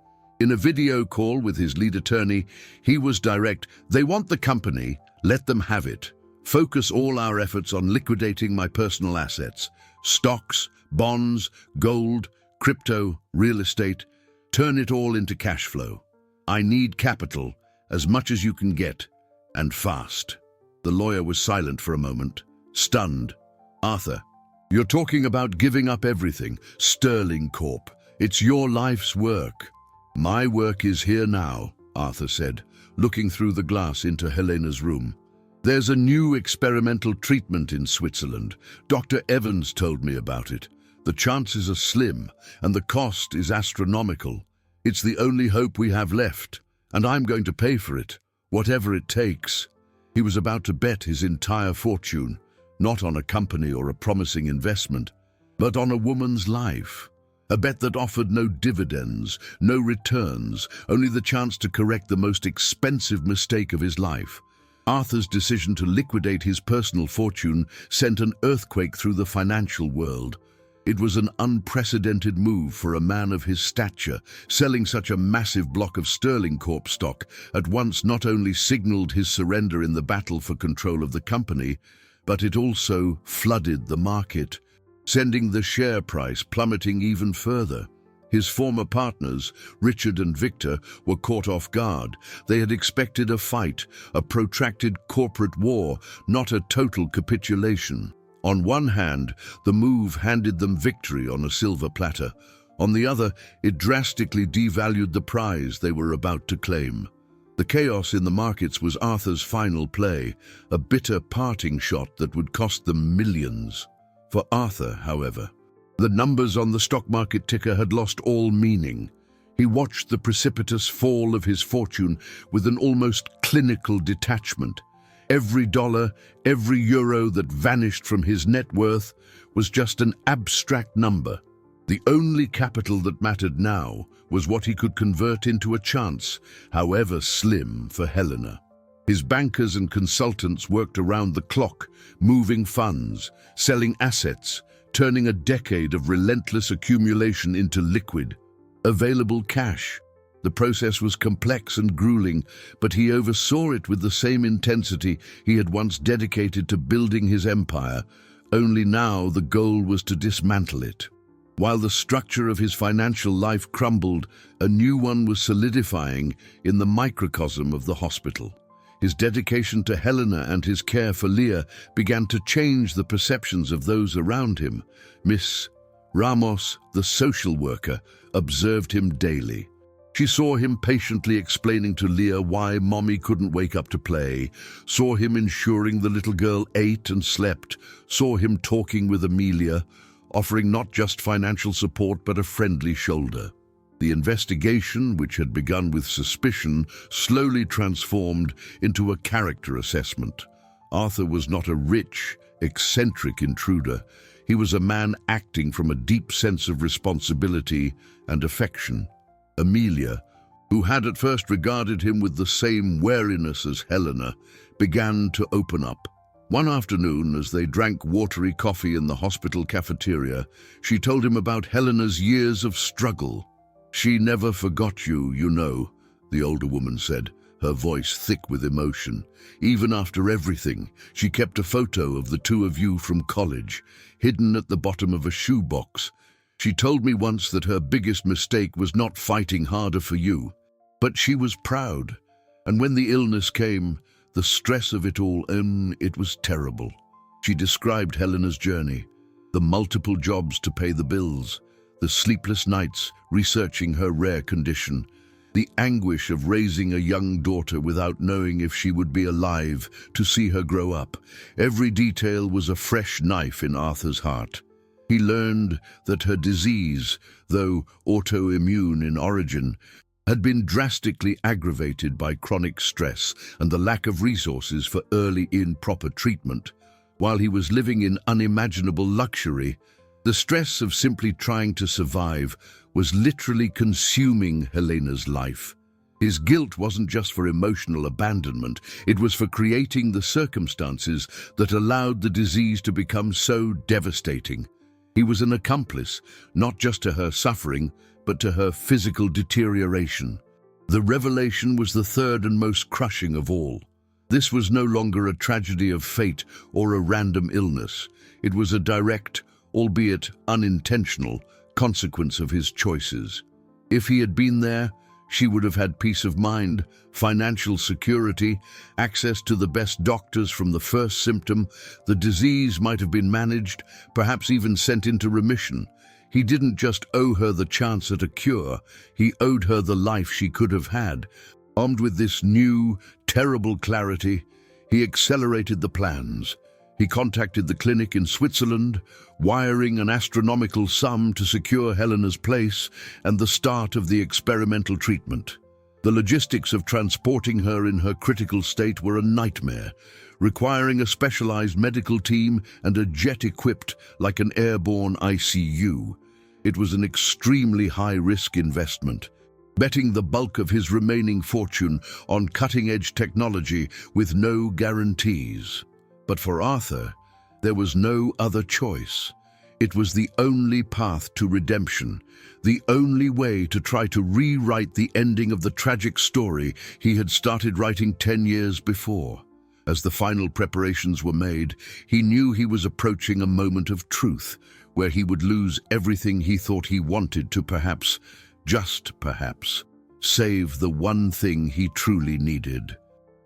In a video call with his lead attorney, he was direct: "They want the company, let them have it. Focus all our efforts on liquidating my personal assets. Stocks, bonds, gold, crypto, real estate. Turn it all into cash flow. I need capital, as much as you can get, and fast." The lawyer was silent for a moment, stunned. "Arthur, you're talking about giving up everything. Sterling Corp. It's your life's work." "My work is here now," Arthur said, looking through the glass into Helena's room. "There's a new experimental treatment in Switzerland. Dr. Evans told me about it. The chances are slim, and the cost is astronomical. It's the only hope we have left, and I'm going to pay for it, whatever it takes." He was about to bet his entire fortune, not on a company or a promising investment, but on a woman's life. A bet that offered no dividends, no returns, only the chance to correct the most expensive mistake of his life. Arthur's decision to liquidate his personal fortune sent an earthquake through the financial world. It was an unprecedented move for a man of his stature. Selling such a massive block of Sterling Corp stock at once not only signaled his surrender in the battle for control of the company, but it also flooded the market, sending the share price plummeting even further. His former partners, Richard and Victor, were caught off guard. They had expected a fight, a protracted corporate war, not a total capitulation. On one hand, the move handed them victory on a silver platter. On the other, it drastically devalued the prize they were about to claim. The chaos in the markets was Arthur's final play, a bitter parting shot that would cost them millions. For Arthur, however, the numbers on the stock market ticker had lost all meaning. He watched the precipitous fall of his fortune with an almost clinical detachment. Every dollar, every euro that vanished from his net worth was just an abstract number. The only capital that mattered now was what he could convert into a chance, however slim, for Helena. His bankers and consultants worked around the clock, moving funds, selling assets, turning a decade of relentless accumulation into liquid, available cash. The process was complex and grueling, but he oversaw it with the same intensity he had once dedicated to building his empire, only now the goal was to dismantle it. While the structure of his financial life crumbled, a new one was solidifying in the microcosm of the hospital. His dedication to Helena and his care for Leah began to change the perceptions of those around him. Miss Ramos, the social worker, observed him daily. She saw him patiently explaining to Leah why Mommy couldn't wake up to play, saw him ensuring the little girl ate and slept, saw him talking with Amelia, offering not just financial support but a friendly shoulder. The investigation, which had begun with suspicion, slowly transformed into a character assessment. Arthur was not a rich, eccentric intruder. He was a man acting from a deep sense of responsibility and affection. Amelia, who had at first regarded him with the same wariness as Helena, began to open up. One afternoon, as they drank watery coffee in the hospital cafeteria, she told him about Helena's years of struggle. "She never forgot you, you know," the older woman said, her voice thick with emotion. "Even after everything, she kept a photo of the two of you from college, hidden at the bottom of a shoebox. She told me once that her biggest mistake was not fighting harder for you. But she was proud. And when the illness came, the stress of it all, it was terrible." She described Helena's journey, the multiple jobs to pay the bills, the sleepless nights researching her rare condition, the anguish of raising a young daughter without knowing if she would be alive to see her grow up. Every detail was a fresh knife in Arthur's heart. He learned that her disease, though autoimmune in origin, had been drastically aggravated by chronic stress and the lack of resources for early proper treatment. While he was living in unimaginable luxury, the stress of simply trying to survive was literally consuming Helena's life. His guilt wasn't just for emotional abandonment, it was for creating the circumstances that allowed the disease to become so devastating. He was an accomplice, not just to her suffering, but to her physical deterioration. The revelation was the third and most crushing of all. This was no longer a tragedy of fate or a random illness. It was a direct, albeit unintentional, consequence of his choices. If he had been there, she would have had peace of mind, financial security, access to the best doctors from the first symptom. The disease might have been managed, perhaps even sent into remission. He didn't just owe her the chance at a cure, he owed her the life she could have had. Armed with this new, terrible clarity, he accelerated the plans. He contacted the clinic in Switzerland, wiring an astronomical sum to secure Helena's place and the start of the experimental treatment. The logistics of transporting her in her critical state were a nightmare, requiring a specialized medical team and a jet equipped like an airborne ICU. It was an extremely high-risk investment, betting the bulk of his remaining fortune on cutting-edge technology with no guarantees. But for Arthur, there was no other choice. It was the only path to redemption, the only way to try to rewrite the ending of the tragic story he had started writing 10 years before. As the final preparations were made, he knew he was approaching a moment of truth, where he would lose everything he thought he wanted to perhaps, just perhaps, save the one thing he truly needed.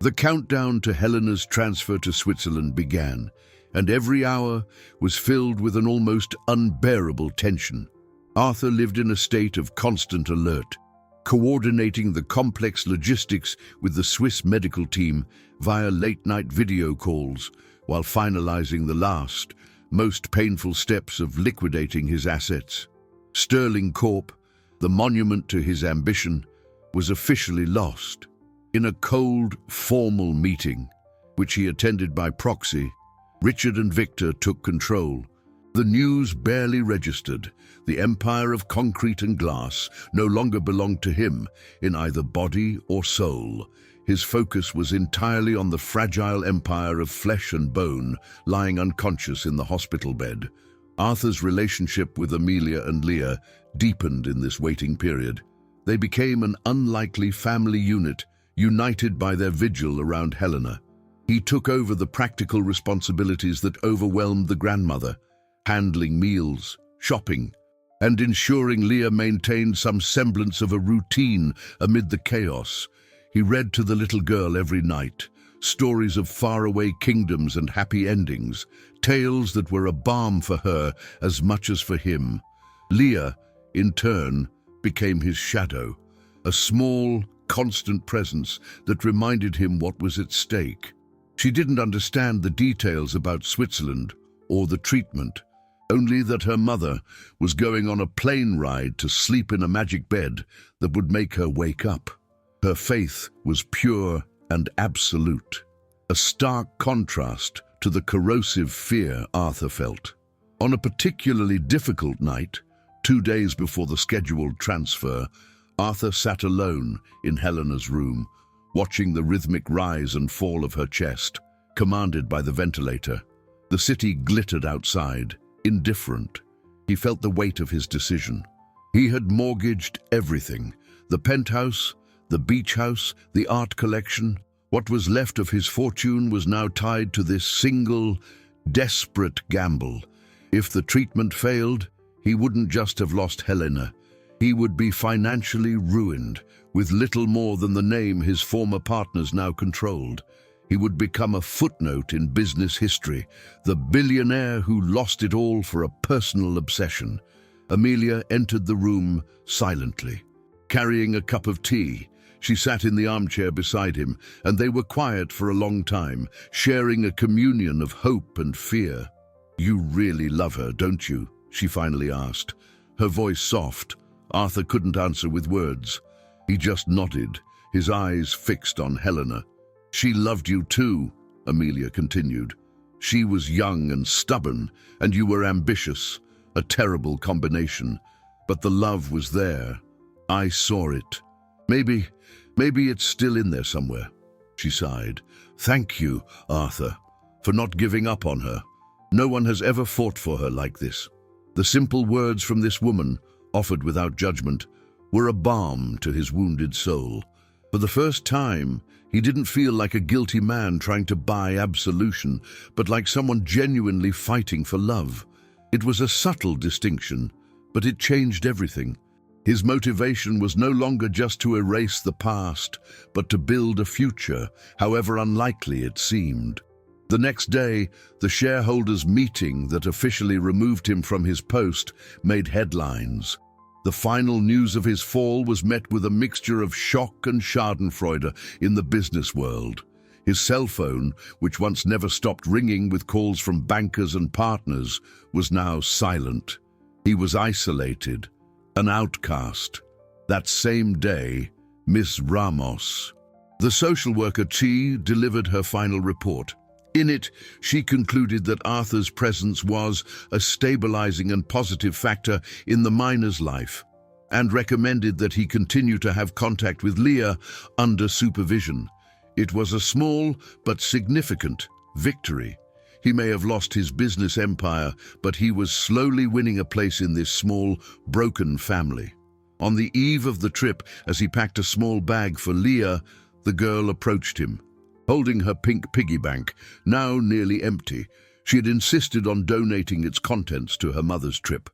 The countdown to Helena's transfer to Switzerland began, and every hour was filled with an almost unbearable tension. Arthur lived in a state of constant alert, coordinating the complex logistics with the Swiss medical team via late-night video calls, while finalizing the last, most painful steps of liquidating his assets. Sterling Corp, the monument to his ambition, was officially lost. In a cold, formal meeting, which he attended by proxy, Richard and Victor took control. The news barely registered. The empire of concrete and glass no longer belonged to him in either body or soul. His focus was entirely on the fragile empire of flesh and bone, lying unconscious in the hospital bed. Arthur's relationship with Amelia and Leah deepened in this waiting period. They became an unlikely family unit, united by their vigil around Helena. He took over the practical responsibilities that overwhelmed the grandmother, handling meals, shopping, and ensuring Leah maintained some semblance of a routine amid the chaos. He read to the little girl every night, stories of faraway kingdoms and happy endings, tales that were a balm for her as much as for him. Leah, in turn, became his shadow, a small, constant presence that reminded him what was at stake. She didn't understand the details about Switzerland or the treatment, only that her mother was going on a plane ride to sleep in a magic bed that would make her wake up. Her faith was pure and absolute, a stark contrast to the corrosive fear Arthur felt. On a particularly difficult night, 2 days before the scheduled transfer, Arthur sat alone in Helena's room, watching the rhythmic rise and fall of her chest, commanded by the ventilator. The city glittered outside, indifferent. He felt the weight of his decision. He had mortgaged everything: the penthouse, the beach house, the art collection. What was left of his fortune was now tied to this single, desperate gamble. If the treatment failed, he wouldn't just have lost Helena. He would be financially ruined, with little more than the name his former partners now controlled. He would become a footnote in business history, the billionaire who lost it all for a personal obsession. Amelia entered the room silently. Carrying a cup of tea, she sat in the armchair beside him, and they were quiet for a long time, sharing a communion of hope and fear. "You really love her, don't you?" she finally asked, her voice soft. Arthur couldn't answer with words. He just nodded, his eyes fixed on Helena. "She loved you too," Amelia continued. "She was young and stubborn, and you were ambitious, a terrible combination. But the love was there. I saw it. Maybe it's still in there somewhere." She sighed. "Thank you, Arthur, for not giving up on her. No one has ever fought for her like this." The simple words from this woman, offered without judgment, were a balm to his wounded soul. For the first time, he didn't feel like a guilty man trying to buy absolution, but like someone genuinely fighting for love. It was a subtle distinction, but it changed everything. His motivation was no longer just to erase the past, but to build a future, however unlikely it seemed. The next day, the shareholders' meeting that officially removed him from his post made headlines. The final news of his fall was met with a mixture of shock and schadenfreude in the business world. His cell phone, which once never stopped ringing with calls from bankers and partners, was now silent. He was isolated, an outcast. That same day, Miss Ramos, the social worker Chi, delivered her final report. In it, she concluded that Arthur's presence was a stabilizing and positive factor in the miner's life, and recommended that he continue to have contact with Leah under supervision. It was a small but significant victory. He may have lost his business empire, but he was slowly winning a place in this small, broken family. On the eve of the trip, as he packed a small bag for Leah, the girl approached him. holding her pink piggy bank, now nearly empty. She had insisted on donating its contents to her mother's trip.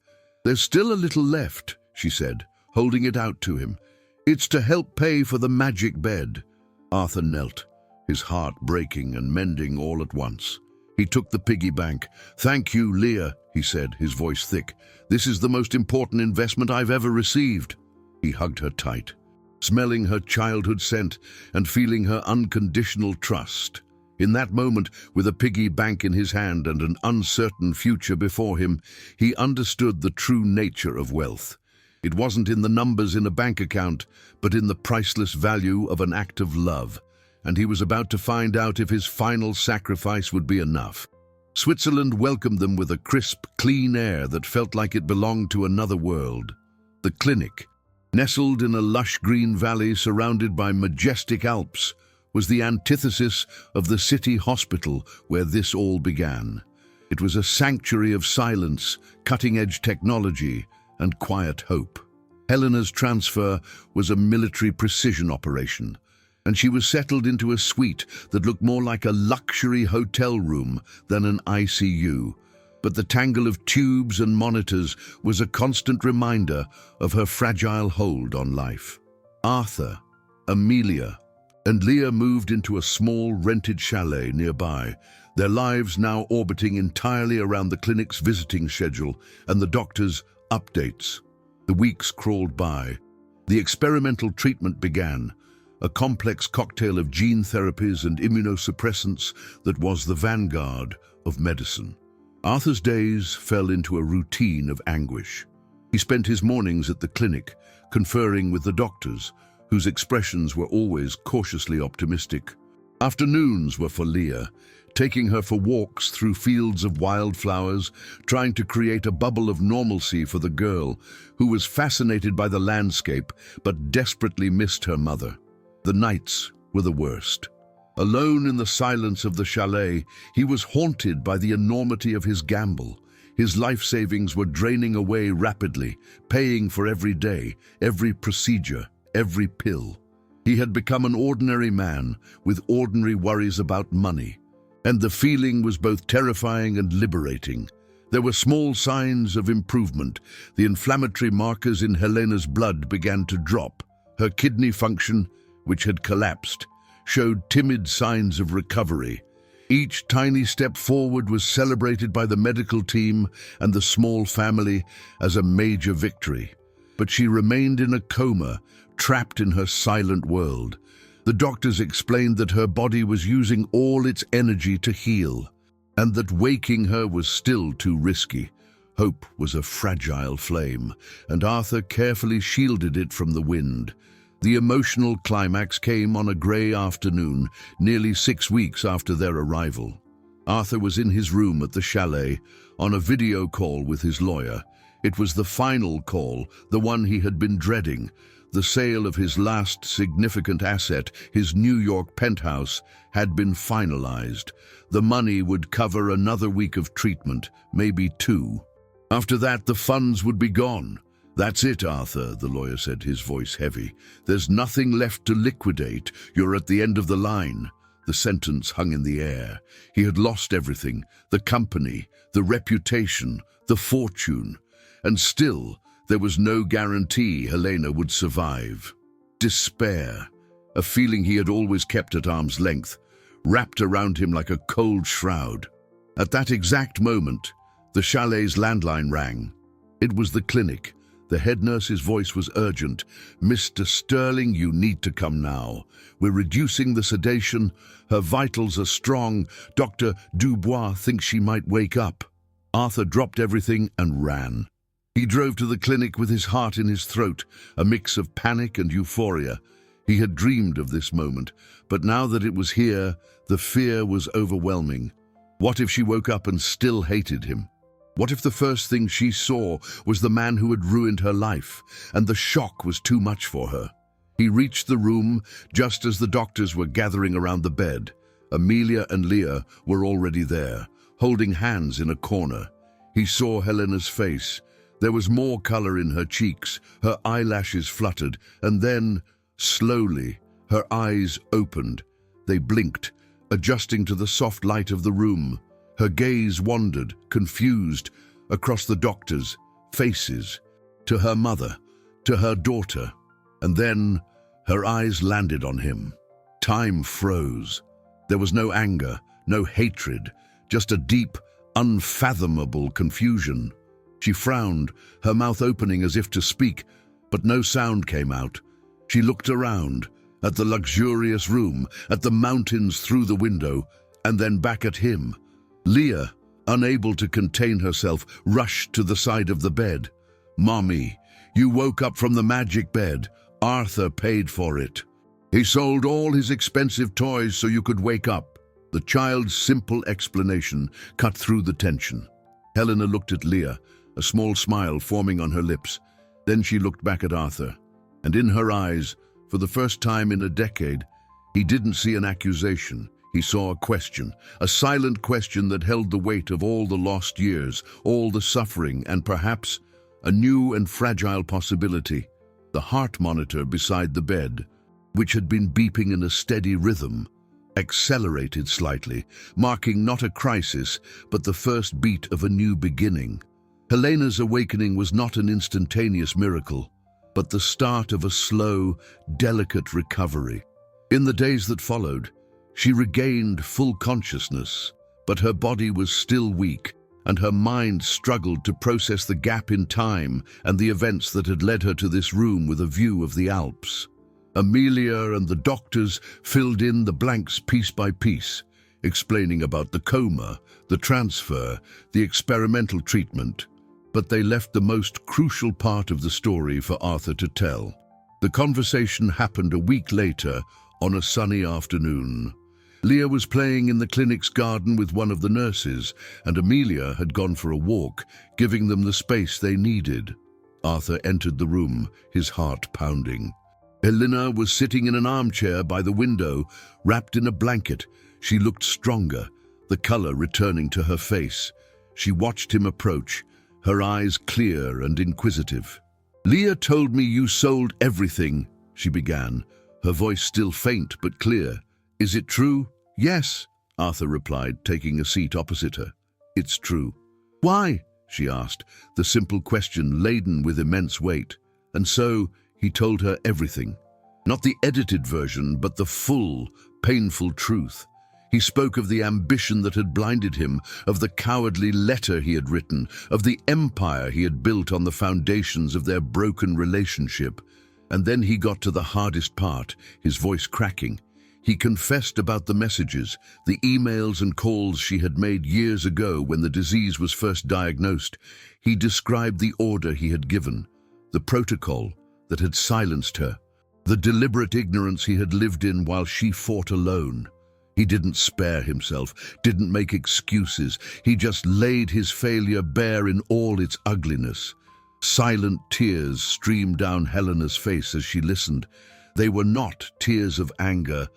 "There's still a little left," she said, holding it out to him. "It's to help pay for the magic bed." Arthur knelt, his heart breaking and mending all at once. He took the piggy bank. "Thank you, Leah," he said, his voice thick. "This is the most important investment I've ever received." He hugged her tight, smelling her childhood scent and feeling her unconditional trust. In that moment, with a piggy bank in his hand and an uncertain future before him, he understood the true nature of wealth. It wasn't in the numbers in a bank account, but in the priceless value of an act of love. And he was about to find out if his final sacrifice would be enough. Switzerland welcomed them with a crisp, clean air that felt like it belonged to another world. The clinic, nestled in a lush green valley surrounded by majestic Alps, was the antithesis of the city hospital where this all began. It was a sanctuary of silence, cutting-edge technology, and quiet hope. Helena's transfer was a military precision operation, and she was settled into a suite that looked more like a luxury hotel room than an ICU. But the tangle of tubes and monitors was a constant reminder of her fragile hold on life. Arthur, Amelia, and Leah moved into a small rented chalet nearby, their lives now orbiting entirely around the clinic's visiting schedule and the doctor's updates. The weeks crawled by. The experimental treatment began, a complex cocktail of gene therapies and immunosuppressants that was the vanguard of medicine. Arthur's days fell into a routine of anguish. He spent his mornings at the clinic, conferring with the doctors, whose expressions were always cautiously optimistic. Afternoons were for Leah, taking her for walks through fields of wildflowers, trying to create a bubble of normalcy for the girl, who was fascinated by the landscape but desperately missed her mother. The nights were the worst. Alone in the silence of the chalet, he was haunted by the enormity of his gamble. His life savings were draining away rapidly, paying for every day, every procedure, every pill. He had become an ordinary man with ordinary worries about money, and the feeling was both terrifying and liberating. There were small signs of improvement. The inflammatory markers in Helena's blood began to drop. Her kidney function, which had collapsed, showed timid signs of recovery. Each tiny step forward was celebrated by the medical team and the small family as a major victory. But she remained in a coma, trapped in her silent world. The doctors explained that her body was using all its energy to heal, and that waking her was still too risky. Hope was a fragile flame, and Arthur carefully shielded it from the wind. The emotional climax came on a grey afternoon, nearly 6 weeks after their arrival. Arthur was in his room at the chalet, on a video call with his lawyer. It was the final call, the one he had been dreading. The sale of his last significant asset, his New York penthouse, had been finalized. The money would cover another week of treatment, maybe 2. After that, the funds would be gone. "That's it, Arthur," the lawyer said, his voice heavy. "There's nothing left to liquidate. You're at the end of the line." The sentence hung in the air. He had lost everything, the company, the reputation, the fortune. And still, there was no guarantee Helena would survive. Despair, a feeling he had always kept at arm's length, wrapped around him like a cold shroud. At that exact moment, the chalet's landline rang. It was the clinic. The head nurse's voice was urgent. "Mr. Sterling, you need to come now. We're reducing the sedation. Her vitals are strong. Dr. Dubois thinks she might wake up." Arthur dropped everything and ran. He drove to the clinic with his heart in his throat, a mix of panic and euphoria. He had dreamed of this moment, but now that it was here, the fear was overwhelming. What if she woke up and still hated him? What if the first thing she saw was the man who had ruined her life, and the shock was too much for her? He reached the room just as the doctors were gathering around the bed. Amelia and Leah were already there, holding hands in a corner. He saw Helena's face. There was more color in her cheeks, her eyelashes fluttered, and then, slowly, her eyes opened. They blinked, adjusting to the soft light of the room. Her gaze wandered, confused, across the doctors' faces, to her mother, to her daughter, and then her eyes landed on him. Time froze. There was no anger, no hatred, just a deep, unfathomable confusion. She frowned, her mouth opening as if to speak, but no sound came out. She looked around, at the luxurious room, at the mountains through the window, and then back at him. Leah, unable to contain herself, rushed to the side of the bed. "Mommy, you woke up from the magic bed. Arthur paid for it. He sold all his expensive toys so you could wake up." The child's simple explanation cut through the tension. Helena looked at Leah, a small smile forming on her lips. Then she looked back at Arthur, and in her eyes, for the first time in a decade, he didn't see an accusation. He saw a question, a silent question that held the weight of all the lost years, all the suffering, and perhaps a new and fragile possibility. The heart monitor beside the bed, which had been beeping in a steady rhythm, accelerated slightly, marking not a crisis, but the first beat of a new beginning. Helena's awakening was not an instantaneous miracle, but the start of a slow, delicate recovery. In the days that followed, she regained full consciousness, but her body was still weak, and her mind struggled to process the gap in time and the events that had led her to this room with a view of the Alps. Amelia and the doctors filled in the blanks piece by piece, explaining about the coma, the transfer, the experimental treatment, but they left the most crucial part of the story for Arthur to tell. The conversation happened a week later on a sunny afternoon. Leah was playing in the clinic's garden with one of the nurses, and Amelia had gone for a walk, giving them the space they needed. Arthur entered the room, his heart pounding. Helena was sitting in an armchair by the window, wrapped in a blanket. She looked stronger, the color returning to her face. She watched him approach, her eyes clear and inquisitive. "Leah told me you sold everything," she began, her voice still faint but clear. "Is it true?" "Yes," Arthur replied, taking a seat opposite her. "It's true." "Why?" she asked, the simple question laden with immense weight. And so he told her everything. Not the edited version, but the full, painful truth. He spoke of the ambition that had blinded him, of the cowardly letter he had written, of the empire he had built on the foundations of their broken relationship. And then he got to the hardest part, his voice cracking. He confessed about the messages, the emails and calls she had made years ago when the disease was first diagnosed. He described the order he had given, the protocol that had silenced her, the deliberate ignorance he had lived in while she fought alone. He didn't spare himself, didn't make excuses. He just laid his failure bare in all its ugliness. Silent tears streamed down Helena's face as she listened. They were not tears of anger,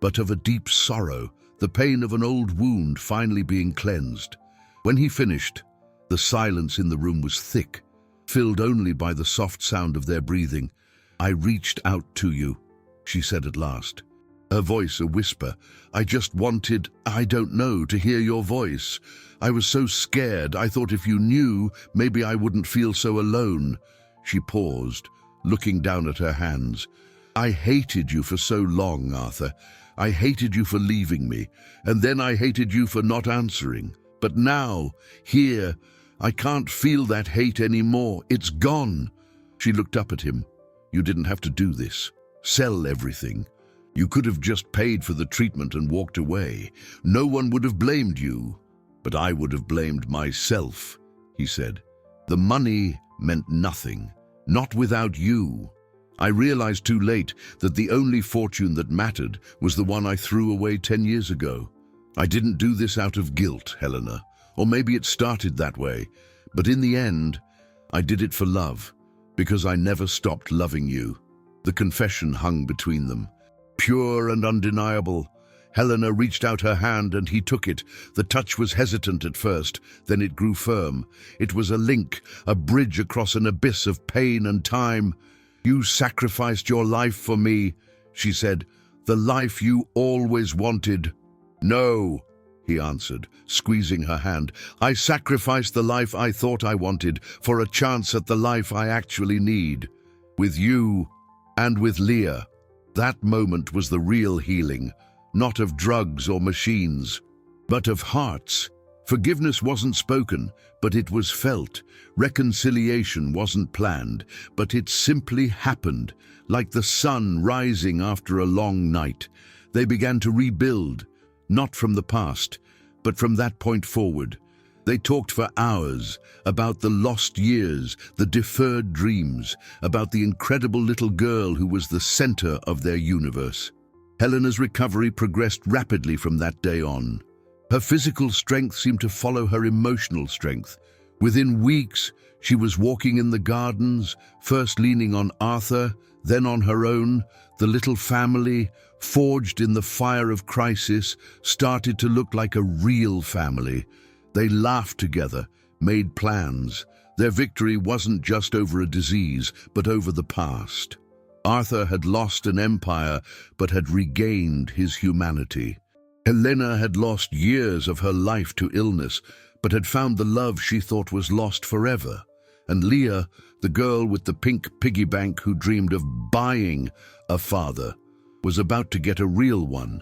but of a deep sorrow, the pain of an old wound finally being cleansed. When he finished, the silence in the room was thick, filled only by the soft sound of their breathing. "I reached out to you," she said at last. Her voice a whisper. "I just wanted, I don't know, to hear your voice. I was so scared, I thought if you knew, maybe I wouldn't feel so alone." She paused, looking down at her hands. "I hated you for so long, Arthur. I hated you for leaving me, and then I hated you for not answering. But now, here, I can't feel that hate anymore. It's gone." She looked up at him. "You didn't have to do this. Sell everything. You could have just paid for the treatment and walked away. No one would have blamed you. But I would have blamed myself," he said. "The money meant nothing. Not without you. I realized too late that the only fortune that mattered was the one I threw away 10 years ago. I didn't do this out of guilt, Helena. Or maybe it started that way. But in the end, I did it for love, because I never stopped loving you." The confession hung between them. Pure and undeniable. Helena reached out her hand and he took it. The touch was hesitant at first, then it grew firm. It was a link, a bridge across an abyss of pain and time. "You sacrificed your life for me," she said. "The life you always wanted." "No," he answered, squeezing her hand. "I sacrificed the life I thought I wanted for a chance at the life I actually need. With you and with Leah." That moment was the real healing, not of drugs or machines, but of hearts. Forgiveness wasn't spoken, but it was felt. Reconciliation wasn't planned, but it simply happened, like the sun rising after a long night. They began to rebuild, not from the past, but from that point forward. They talked for hours about the lost years, the deferred dreams, about the incredible little girl who was the center of their universe. Helena's recovery progressed rapidly from that day on. Her physical strength seemed to follow her emotional strength. Within weeks, she was walking in the gardens, first leaning on Arthur, then on her own. The little family, forged in the fire of crisis, started to look like a real family. They laughed together, made plans. Their victory wasn't just over a disease, but over the past. Arthur had lost an empire, but had regained his humanity. Helena had lost years of her life to illness, but had found the love she thought was lost forever. And Leah, the girl with the pink piggy bank who dreamed of buying a father, was about to get a real one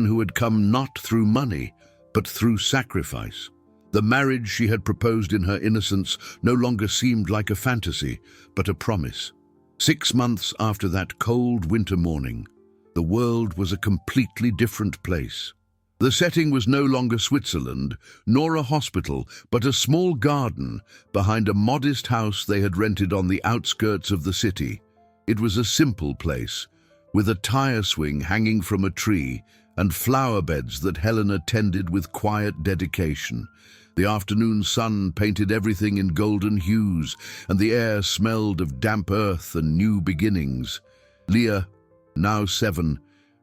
who had come not through money, but through sacrifice. The marriage she had proposed in her innocence no longer seemed like a fantasy, but a promise. 6 months after that cold winter morning, the world was a completely different place. The setting was no longer Switzerland, nor a hospital, but a small garden behind a modest house they had rented on the outskirts of the city. It was a simple place, with a tire swing hanging from a tree and flower beds that Helena tended with quiet dedication. The afternoon sun painted everything in golden hues, and the air smelled of damp earth and new beginnings. Leah, now 7,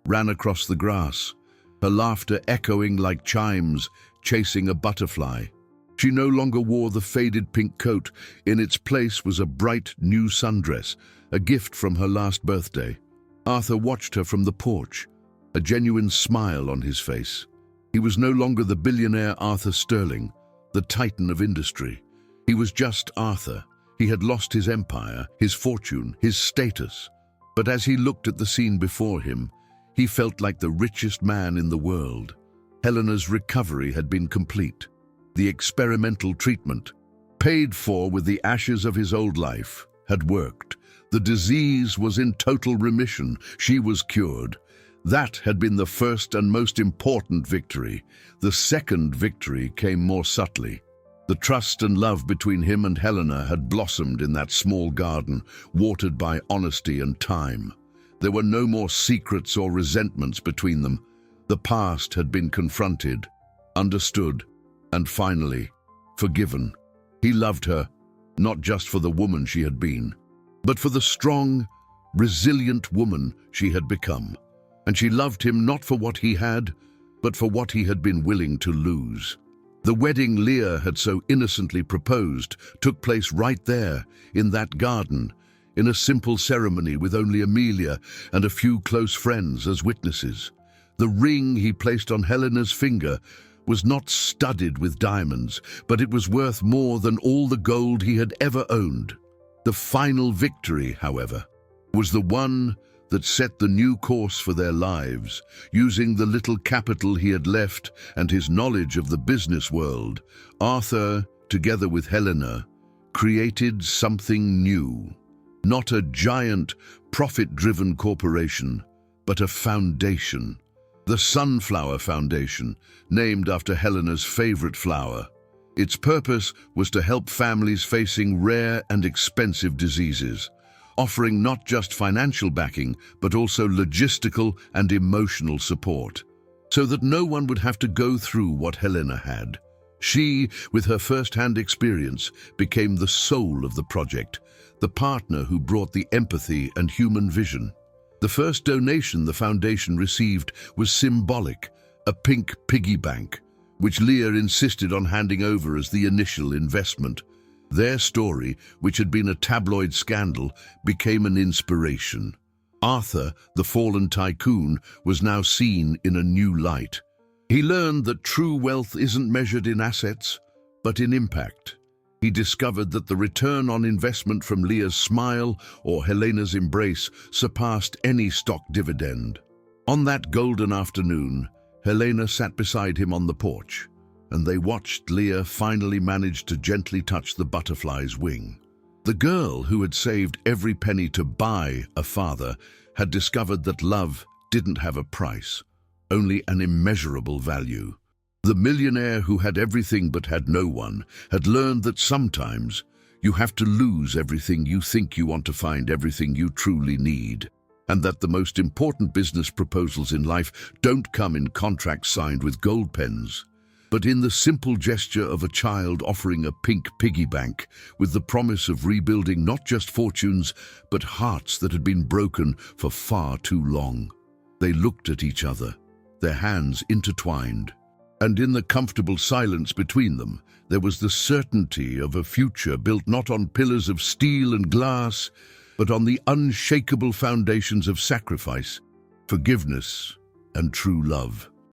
ran across the grass, her laughter echoing like chimes, chasing a butterfly. She no longer wore the faded pink coat. In its place was a bright new sundress, a gift from her last birthday. Arthur watched her from the porch, a genuine smile on his face. He was no longer the billionaire Arthur Sterling, the titan of industry. He was just Arthur. He had lost his empire, his fortune, his status. But as he looked at the scene before him, he felt like the richest man in the world. Helena's recovery had been complete. The experimental treatment, paid for with the ashes of his old life, had worked. The disease was in total remission. She was cured. That had been the first and most important victory. The second victory came more subtly. The trust and love between him and Helena had blossomed in that small garden, watered by honesty and time. There were no more secrets or resentments between them. The past had been confronted, understood, and finally, forgiven. He loved her, not just for the woman she had been, but for the strong, resilient woman she had become. And she loved him not for what he had, but for what he had been willing to lose. The wedding Leah had so innocently proposed took place right there, in that garden, in a simple ceremony with only Amelia and a few close friends as witnesses. The ring he placed on Helena's finger was not studded with diamonds, but it was worth more than all the gold he had ever owned. The final victory, however, was the one that set the new course for their lives. Using the little capital he had left and his knowledge of the business world, Arthur, together with Helena, created something new. Not a giant, profit-driven corporation, but a foundation. The Sunflower Foundation, named after Helena's favorite flower. Its purpose was to help families facing rare and expensive diseases, offering not just financial backing, but also logistical and emotional support, so that no one would have to go through what Helena had. She, with her first-hand experience, became the soul of the project, the partner who brought the empathy and human vision. The first donation the foundation received was symbolic, a pink piggy bank, which Leah insisted on handing over as the initial investment. Their story, which had been a tabloid scandal, became an inspiration. Arthur, the fallen tycoon, was now seen in a new light. He learned that true wealth isn't measured in assets, but in impact. He discovered that the return on investment from Leah's smile or Helena's embrace surpassed any stock dividend. On that golden afternoon, Helena sat beside him on the porch, and they watched Leah finally manage to gently touch the butterfly's wing. The girl who had saved every penny to buy a father had discovered that love didn't have a price, only an immeasurable value. The millionaire who had everything but had no one had learned that sometimes you have to lose everything you think you want to find everything you truly need, and that the most important business proposals in life don't come in contracts signed with gold pens, but in the simple gesture of a child offering a pink piggy bank with the promise of rebuilding not just fortunes, but hearts that had been broken for far too long. They looked at each other, their hands intertwined, and in the comfortable silence between them, there was the certainty of a future built not on pillars of steel and glass, but on the unshakable foundations of sacrifice, forgiveness, and true love.